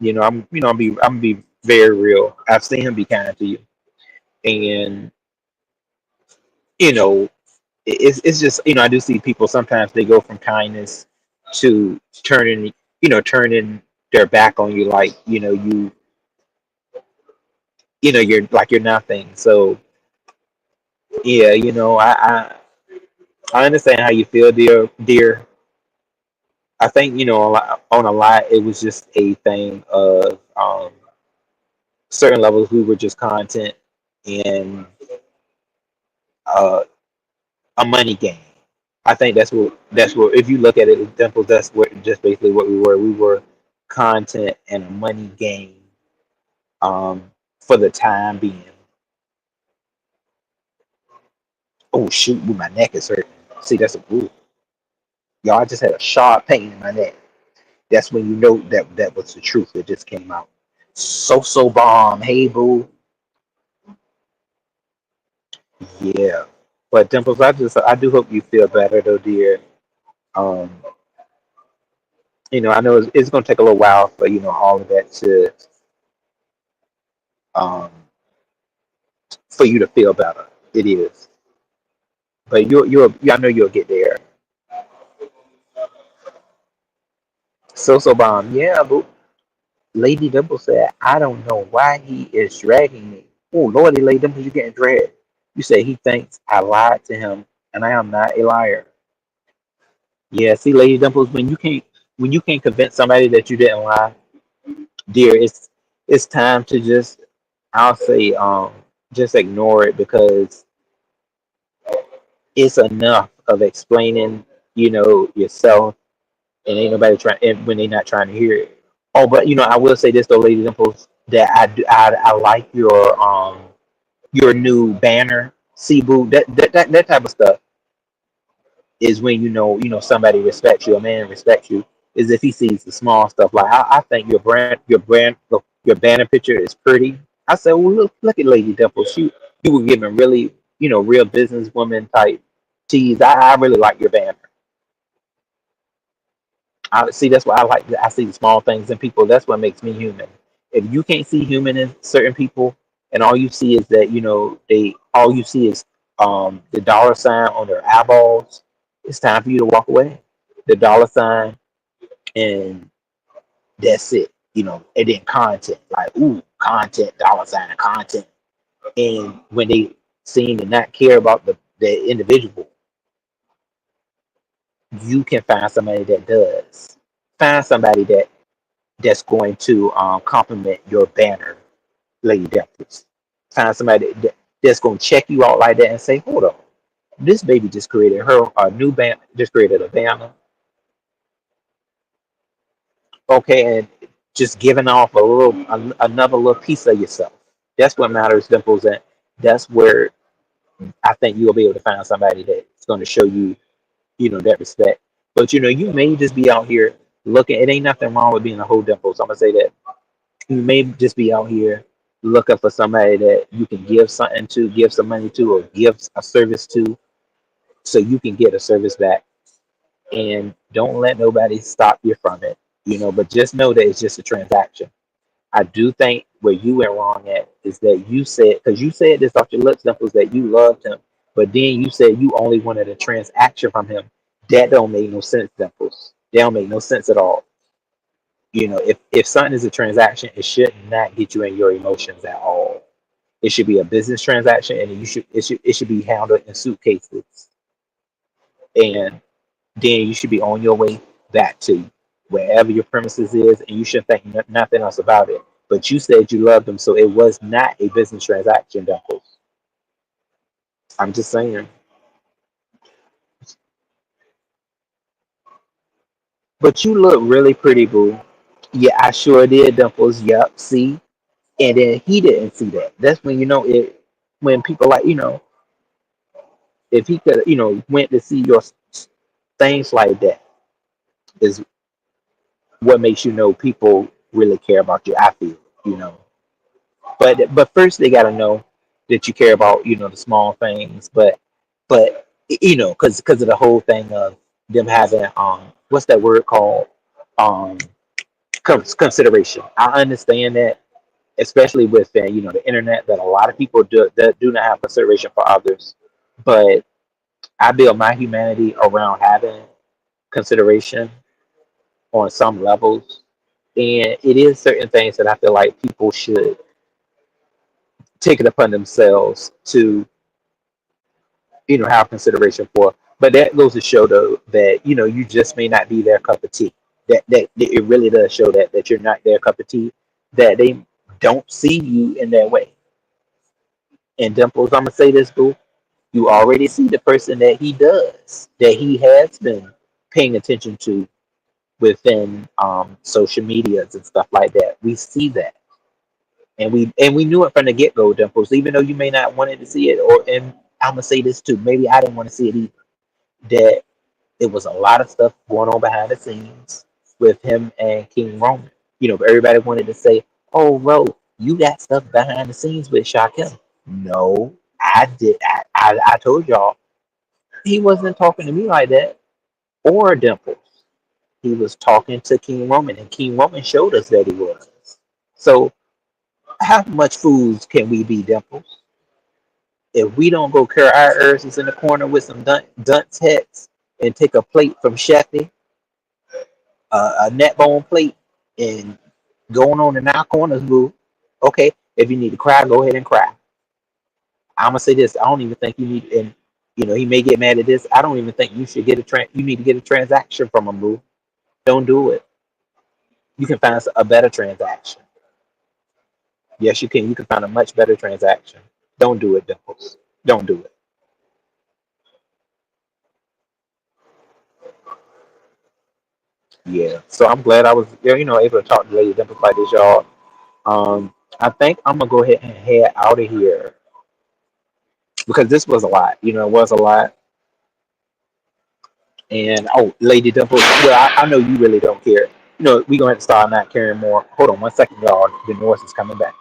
S1: I'm be very real. I've seen him be kind to you, and you know it's just I do see people sometimes they go from kindness to turning their back on you, like you're like you're nothing. So yeah, I understand how you feel, dear. I think on a lot it was just a thing of certain levels we were just content and uh, a money game. I think that's what if you look at it, Dimples, that's what just basically what we were. We were content and a money game for the time being. Oh shoot, ooh, my neck is hurting. See, that's a ooh, y'all. I just had a sharp pain in my neck. That's when you know that was the truth that just came out. So bomb. Hey boo. Yeah. But Dimples, I do hope you feel better though, dear. Um, I know it's gonna take a little while for all of that to um for you to feel better. It is. But I know you'll get there. So bomb. Yeah, but Lady Dimple said, I don't know why he is dragging me. Oh Lordy, Lady Dimple, you're getting dragged. You say he thinks I lied to him and I am not a liar. Yeah, see, Lady Dimples, when you can't convince somebody that you didn't lie, dear, it's time to just I'll say just ignore it because it's enough of explaining, yourself and ain't nobody trying and when they're not trying to hear it. Oh, but I will say this though, Lady Dimples, that I like your new banner, Cebu, that type of stuff is when somebody respects you, a man respects you, is if he sees the small stuff. Like I think your banner picture is pretty. I said, well, look at Lady Dimple. You were giving really real businesswoman type tease. I really like your banner. I see that's why I like. I see the small things in people. That's what makes me human. If you can't see human in certain people, and all you see is that they all you see is the dollar sign on their eyeballs. It's time for you to walk away. The dollar sign, and that's it. And then content, like, ooh, content, dollar sign, content. And when they seem to not care about the individual, you can find somebody that does. Find somebody that's going to compliment your banner, Lady Dimples. Find somebody that's going to check you out like that and say, hold on, this baby just created her a new band, just created a banner, okay, and just giving off another little piece of yourself. That's what matters, Dimples, and that's where I think you'll be able to find somebody that's going to show you, that respect. But you may just be out here looking. It ain't nothing wrong with being a whole Dimples. I'm gonna say that you may just be out here looking for somebody that you can give something to, give some money to, or give a service to, so you can get a service back. And don't let nobody stop you from it. But just know that it's just a transaction. I do think where you went wrong at is that you said, because you said this off your lips, Dimples, that you loved him, but then you said you only wanted a transaction from him. That don't make no sense, Dimples. That don't make no sense at all. If something is a transaction, it should not get you in your emotions at all. It should be a business transaction, and it should be handled in suitcases, and then you should be on your way back to wherever your premises is, and you shouldn't think nothing else about it. But you said you loved them, so it was not a business transaction, Dimples. I'm just saying. But you look really pretty, boo. Yeah, I sure did, Dimples. Yup, see? And then he didn't see that. That's when it. When people like if he could went to see your things like that is what makes people really care about you. I feel you know. But first they got to know that you care about the small things. But because of the whole thing of them having what's that word called, um consideration. I understand that, especially with the internet, that a lot of people do not have consideration for others. But I build my humanity around having consideration on some levels, and it is certain things that I feel like people should take it upon themselves to have consideration for. But that goes to show though that you just may not be their cup of tea. That it really does show that you're not their cup of tea. That they don't see you in that way. And Dimples, I'm gonna say this, boo. You already see the person that he does, that he has been paying attention to within social medias and stuff like that. We see that, and we knew it from the get go, Dimples. Even though you may not wanted to see it, and I'm gonna say this too. Maybe I didn't want to see it either. That it was a lot of stuff going on behind the scenes with him and King Roman. But everybody wanted to say, "Oh, well, you got stuff behind the scenes with Shaquille." No, I did. I told y'all he wasn't talking to me like that or Dimples. He was talking to King Roman, and King Roman showed us that he was. So, how much fools can we be, Dimples? If we don't go carry our asses in the corner with some dunce heads and take a plate from Sheffy, a neckbone plate, and going on in our corners, boo. Okay, if you need to cry, go ahead and cry. I'm gonna say this. I don't even think you need, and he may get mad at this. I don't even think you should get you need to get a transaction from him, boo. Don't do it. You can find a better transaction. Yes, you can. You can find a much better transaction. Don't do it, Dimples. Don't do it. Yeah. So I'm glad I was, able to talk to Lady Dimples like this, y'all. I think I'm gonna go ahead and head out of here because this was a lot. It was a lot. And oh, Lady Dimples. Well, I know you really don't care. We gonna have to start not caring more. Hold on one second, y'all. The noise is coming back.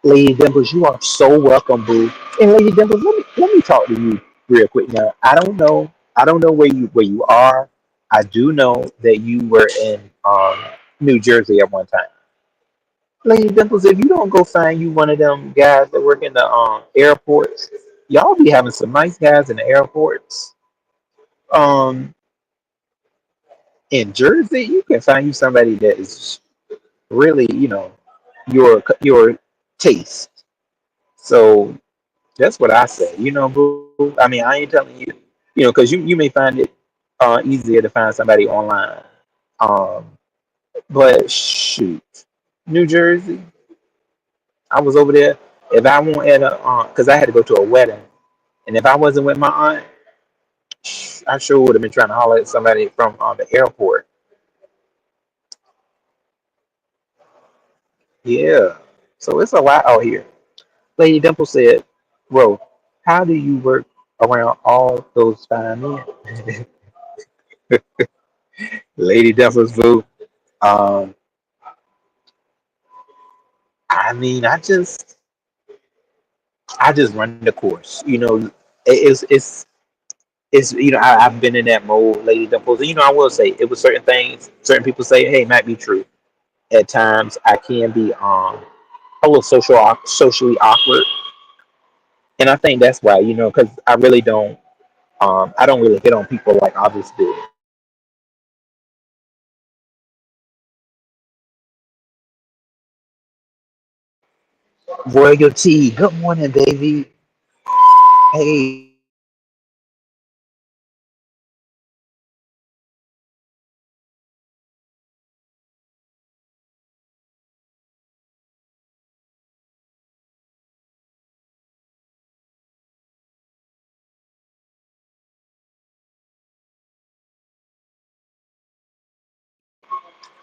S1: Lady Dimples, you are so welcome, boo. And Lady Dimples, let me talk to you real quick now. I don't know where you are. I do know that you were in New Jersey at one time. Lady Dimples, if you don't go find you one of them guys that work in the airports, y'all be having some nice guys in the airports. Um, in Jersey, you can find you somebody that is really, your taste. So that's what I say. Boo. I mean, I ain't telling you, because you may find it easier to find somebody online. Um, but shoot, New Jersey, I was over there. If I went at because I had to go to a wedding, and if I wasn't with my aunt, I sure would have been trying to holler at somebody from the airport. Yeah. So it's a lot out here. Lady Dimple said, "Bro, how do you work around all those fine men?" Lady Dimple's boo. Um, I mean, I just run the course. It's I've been in that mode, Lady Dimples. And I will say it was certain things. Certain people say, "Hey, it might be true." At times, I can be a little socially awkward, and I think that's why because I don't really hit on people like others do. Royalty, good morning, baby. Hey,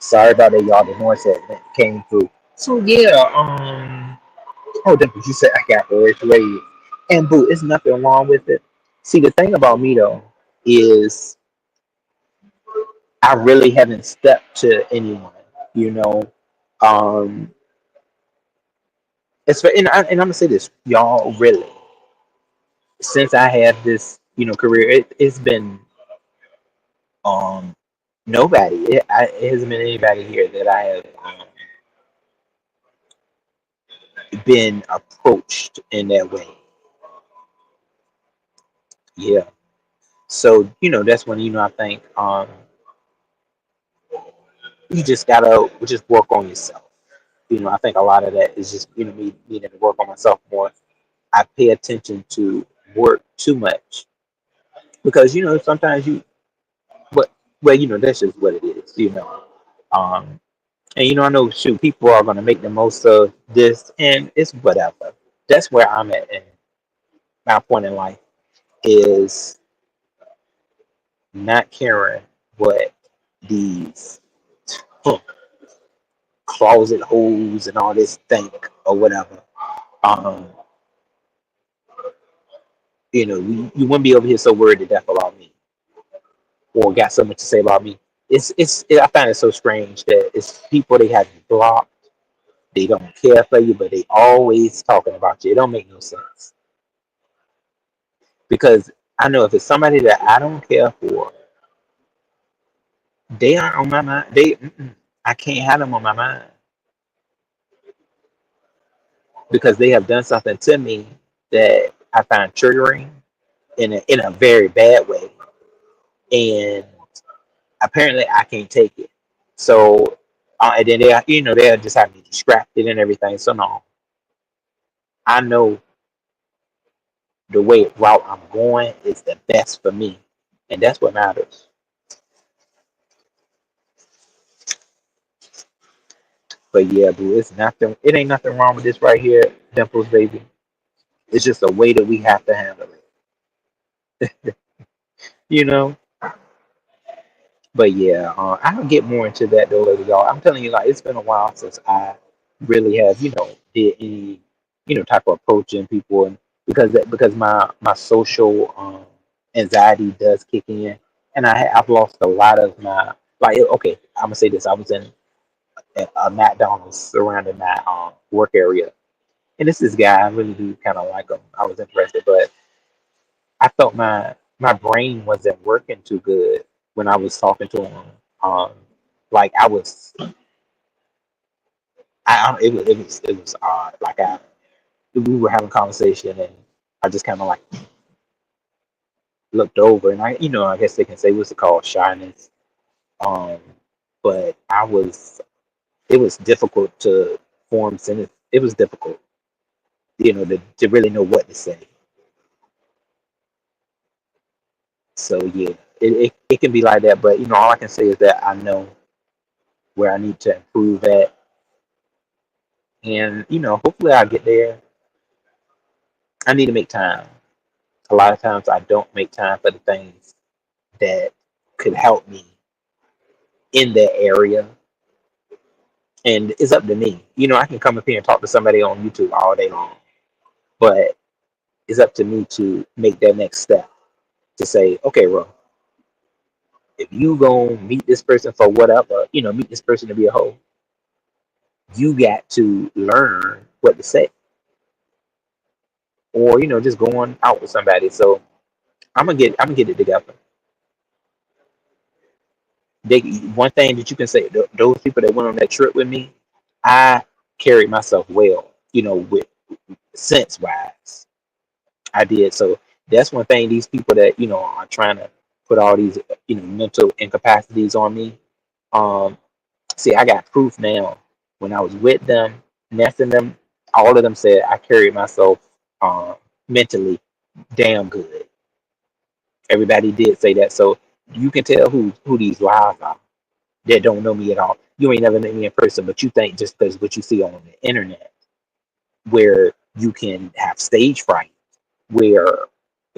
S1: sorry about that, y'all. The noise that came through. So yeah, oh, Dimples, you said I got voice raised, and boo, it's nothing wrong with it. See, the thing about me though is I really haven't stepped to anyone, you know. Um, and I'm gonna say this, y'all. Really, since I have this, career, it's been um nobody. It hasn't been anybody here that I have been approached in that way. Yeah. So that's when I think you just gotta just work on yourself. I think a lot of that is just me needing to work on myself more. I pay attention to work too much because sometimes but well that's just what it is. Um, and I know shoot people are gonna make the most of this, and it's whatever. That's where I'm at in my point in life is not caring what these huh, closet holes and all this think or whatever. Um, you wouldn't be over here so worried to death about me or got so much to say about me. I find it so strange that it's people they have you blocked. They don't care for you, but they always talking about you. It don't make no sense because I know if it's somebody that I don't care for, they aren't on my mind. I can't have them on my mind because they have done something to me that I find triggering in a very bad way, and apparently I can't take it. So, and then they'll just have me distracted and everything. So no, I know the way route I'm going is the best for me, and that's what matters. But yeah, boo, it's nothing. It ain't nothing wrong with this right here, Dimples, baby. It's just a way that we have to handle it, you know. But yeah, I'll get more into that though later, y'all. I'm telling you, like it's been a while since I really have, did any, type of approaching people, and because my social anxiety does kick in, and I've lost a lot of my like. Okay, I'm gonna say this: I was in a McDonald's surrounding my work area, And this guy, I really do kind of like him. I was interested, but I felt my brain wasn't working too good when I was talking to him. Um, like I was, it was odd. Like we were having a conversation, and I just kind of like looked over, and I guess they can say what's it called, shyness. Um, but it was difficult to form sentences. It was difficult, to really know what to say. So yeah, it can be like that, but all I can say is that I know where I need to improve at, and hopefully I'll get there. I need to make time. A lot of times I don't make time for the things that could help me in that area, and it's up to me. I can come up here and talk to somebody on YouTube all day long, but it's up to me to make that next step to say, okay, bro, if you go meet this person for whatever, meet this person to be a hoe, you got to learn what to say, or just going out with somebody. So I'm gonna get it together. One thing that you can say, those people that went on that trip with me, I carried myself well, with sense wise. I did. So that's one thing. These people that are trying to put all these mental incapacities on me. Um, See, I got proof now. When I was with them, nesting them, all of them said I carried myself mentally damn good. Everybody did say that. So you can tell who these lies are that don't know me at all. You ain't never met me in person, but you think just because what you see on the internet, where you can have stage fright, where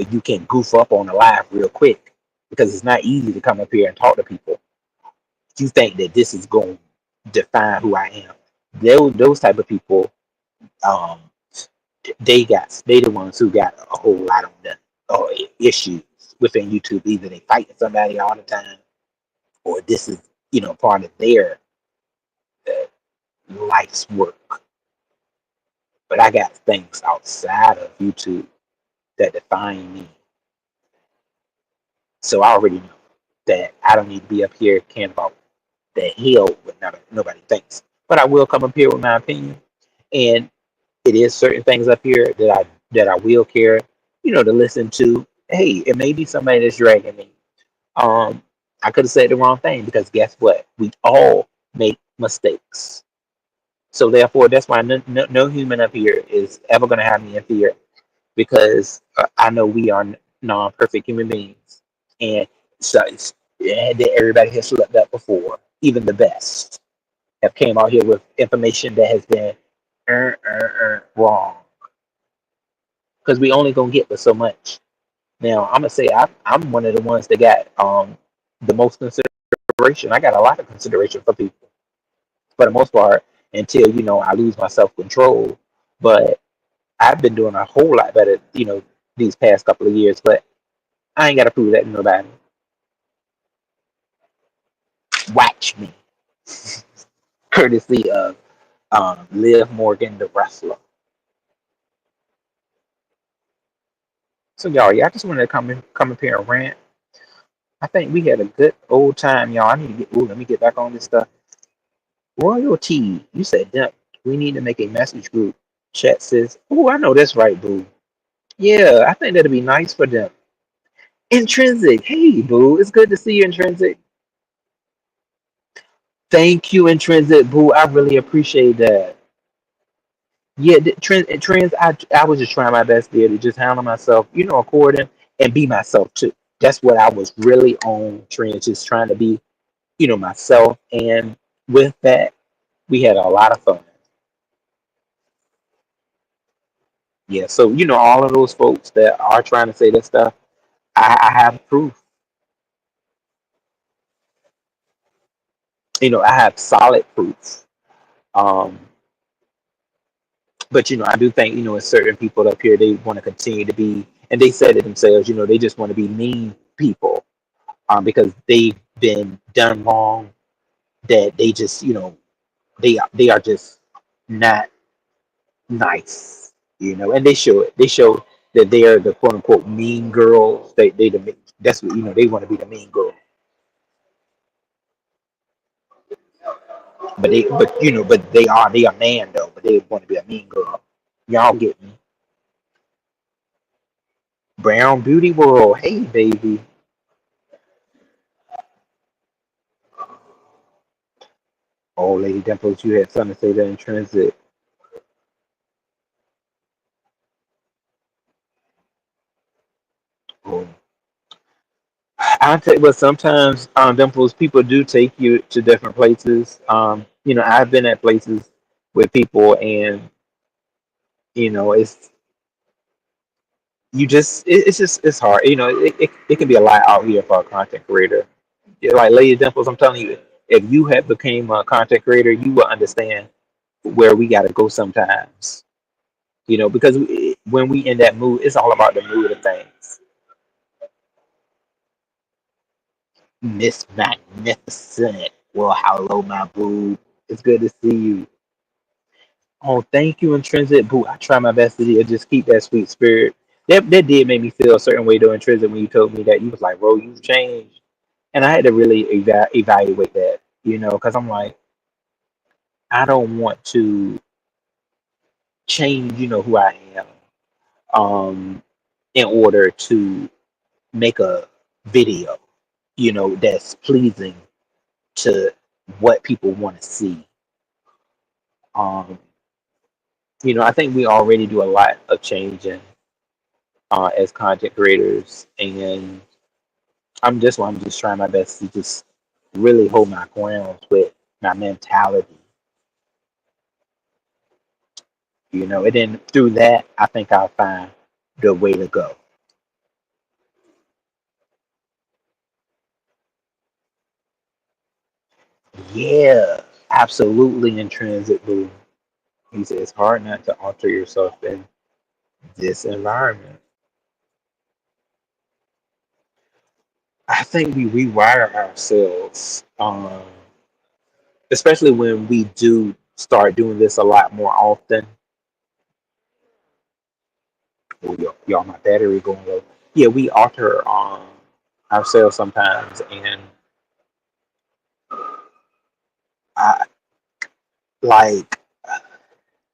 S1: you can goof up on the live real quick because it's not easy to come up here and talk to people. You think that this is going to define who I am. Those type of people, um, they the ones who got a whole lot of the issues within YouTube. Either they fighting somebody all the time, or this is part of their life's work. But I got things outside of YouTube that define me. So I already know that I don't need to be up here caring about the hell what nobody thinks. But I will come up here with my opinion, and it is certain things up here that I will care, to listen to. Hey, it may be somebody that's dragging me. Um, I could have said the wrong thing because guess what? We all make mistakes. So therefore, that's why no human up here is ever going to have me in fear because I know we are non-perfect human beings, and so that everybody has slipped up before. Even the best have came out here with information that has been wrong because we only gonna get but so much. Now I'm gonna say I'm one of the ones that got the most consideration. I got a lot of consideration for people for the most part until I lose my self control. But I've been doing a whole lot better, these past couple of years. But I ain't got to prove that to nobody. Watch me, courtesy of Liv Morgan, the wrestler. So y'all, yeah, I just wanted to come up here and rant. I think we had a good old time, y'all. I need to get. Ooh, let me get back on this stuff. Royalty, you said that we need to make a message group. Chat says, "Oh, I know that's right, boo. Yeah, I think that'd be nice for them." Intrinsic, hey, boo, it's good to see you, Intrinsic. Thank you, Intrinsic, boo. I really appreciate that. Yeah, trends. I was just trying my best there to just handle myself, according and be myself too. That's what I was really on trends, just trying to be, myself. And with that, we had a lot of fun. Yeah, so all of those folks that are trying to say that stuff, I have proof. I have solid proof. Um, but I do think with certain people up here, they want to continue to be, and they said it themselves. They just want to be mean people, because they've been done wrong. That they just they are just not nice, and they show it. They show that they are the quote unquote mean girls. That's what they want to be the mean girl. But they are man though. But they want to be a mean girl. Y'all get me? Brown Beauty World. Hey baby. Oh, Lady Dimples, you had something to say that in transit. Oh. I tell you, but sometimes Dimples people do take you to different places. I've been at places with people, and it's it's hard. It can be a lot out here for a content creator. Yeah, like Lady Dimples, I'm telling you, if you had became a content creator, you will understand where we got to go sometimes. Because when we in that mood, it's all about the mood of things. Miss Magnificent. Well, hello, my boo. It's good to see you. Oh, thank you, Intrinsic Boo. I try my best to just keep that sweet spirit. That did make me feel a certain way, though, Intrinsic, when you told me that you was like, bro, you've changed. And I had to really evaluate that, because I'm like, I don't want to change, who I am, in order to make a video, that's pleasing to what people want to see. Um, I think we already do a lot of changing as content creators, and I'm just trying my best to just really hold my ground with my mentality, and then through that, I think I'll find the way to go. Yeah, absolutely in transit, boo. He said it's hard not to alter yourself in this environment. I think we rewire ourselves, especially when we do start doing this a lot more often. Oh, y'all, my battery going low. Yeah, we alter ourselves sometimes, and I like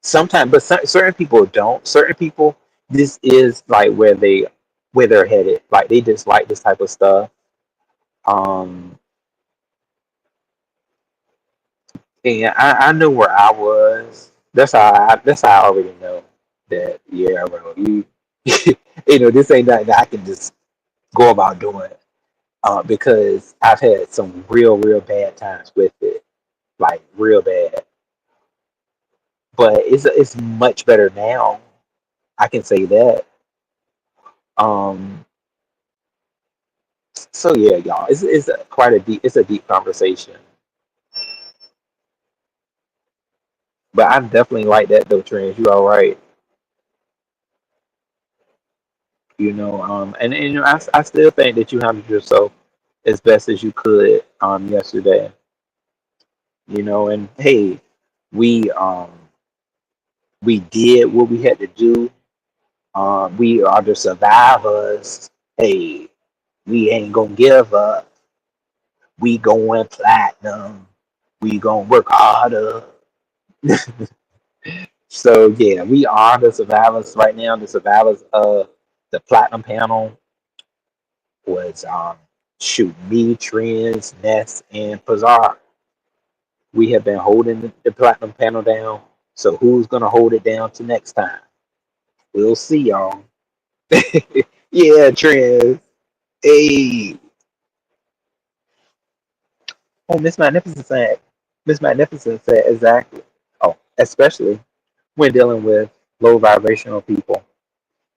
S1: sometimes, but certain people don't. Certain people, this is like where they're headed. Like they just like this type of stuff. Um, and I know where I was. That's how I already know that. Yeah, bro, this ain't nothing that I can just go about doing. Because I've had some real bad times with it, like real bad. But it's much better now. I can say that. Um, so yeah, y'all, it's quite a deep conversation. But I definitely like that though, Trans. You all right? And I still think that you handled yourself as best as you could yesterday. And hey, we um we did what we had to do. We are the survivors. Hey, we ain't gonna give up. We going platinum. We gonna work harder. So yeah, we are the survivors right now. The survivors of the platinum panel was shoot me, Trends, Ness, and Pazar. We have been holding the platinum panel down. So who's gonna hold it down to next time? We'll see, y'all. Yeah, Trends. Hey. Oh, Miss Magnificent said exactly. Oh, especially when dealing with low vibrational people.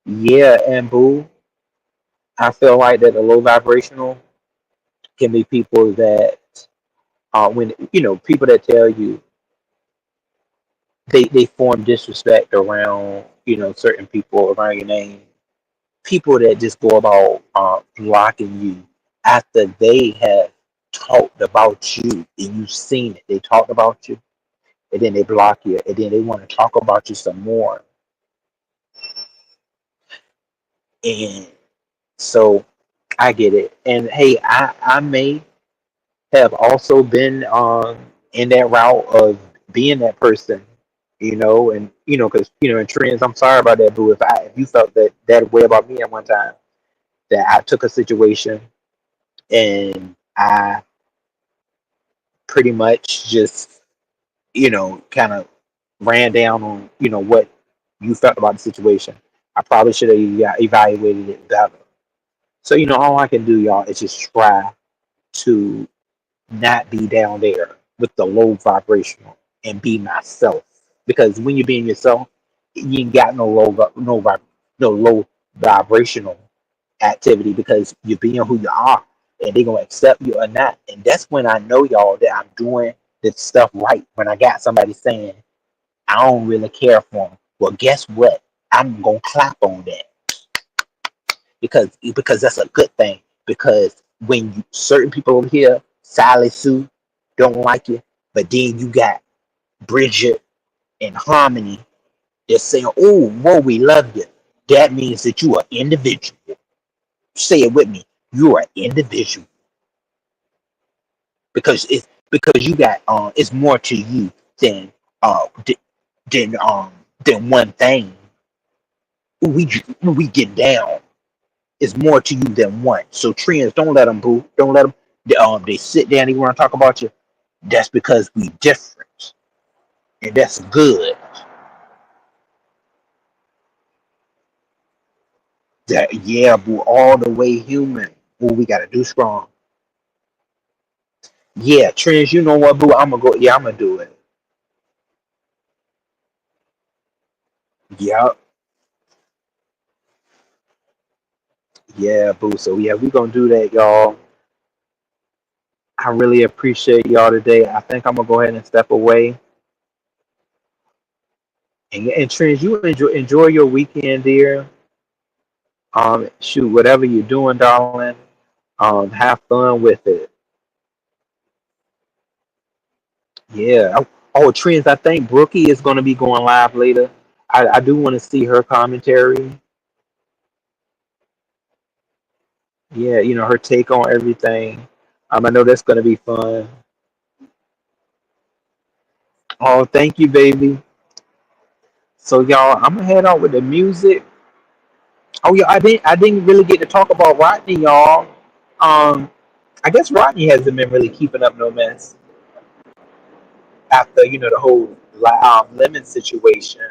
S1: Yeah, and boo, I feel like that the low vibrational can be people that when people that tell you they form disrespect around certain people around your name, people that just go about blocking you after they have talked about you and you've seen it. They talked about you. and then they block you, and then they want to talk about you some more. And so I get it. And hey, I may have also been in that route of being that person, and because in trends, I'm sorry about that, boo. If you felt that way about me at one time, that I took a situation and I pretty much just kind of ran down on what you felt about the situation. I probably should have evaluated it better. So all I can do, y'all, is just try to not be down there with the low vibrational and be myself. Because when you're being yourself, you ain't got no low vibrational activity because you're being who you are, and they're gonna accept you or not. And that's when I know, y'all, that I'm doing this stuff right. When I got somebody saying I don't really care for them, well, guess what? I'm gonna clap on that because that's a good thing. Because when certain people over here, Sally Sue, don't like you, but then you got Bridget and Harmony, they're saying, "Oh, whoa, we love you." That means that you are individual. Say it with me. You are individual because you got it's more to you than uh th- than one thing. We get down. It's more to you than one. So trends, don't let them boo. Don't let them. They sit down. They want to talk about you. That's because we different, and that's good. That yeah, boo, all the way human. Boo, we gotta do strong. Yeah, trends. You know what, boo? I'm gonna go. Yeah, I'm gonna do it. Yep. Yeah, boo. So yeah, we gonna do that, y'all. I really appreciate y'all today. I think I'm gonna go ahead and step away. And trends, you enjoy your weekend, dear. Shoot, whatever you're doing, darling. Have fun with it. Yeah. Oh, trends. I think Brookie is gonna be going live later. I do want to see her commentary. Yeah, her take on everything. I know that's gonna be fun. Oh, thank you, baby. So y'all, I'm gonna head out with the music. Oh yeah, I didn't really get to talk about Rodney, y'all. Um, I guess Rodney hasn't been really keeping up no mess after the whole lemon situation.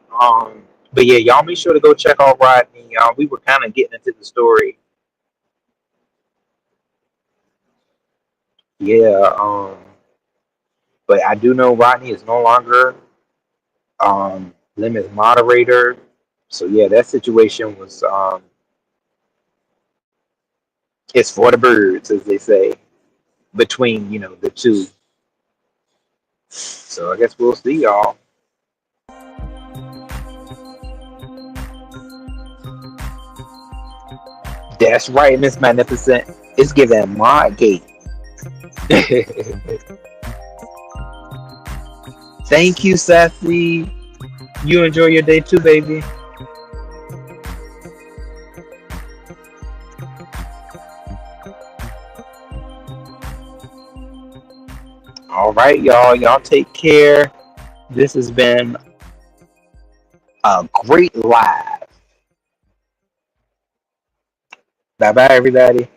S1: But yeah, y'all make sure to go check out Rodney. We were kind of getting into the story. Yeah. But I do know Rodney is no longer Lemon's moderator. So yeah, that situation was it's for the birds, as they say, between the two. So I guess we'll see y'all. That's right, Miss Magnificent. It's giving Margate. Thank you, Sassy. You enjoy your day too, baby. All right, y'all. Y'all take care. This has been a great live. Bye bye, everybody.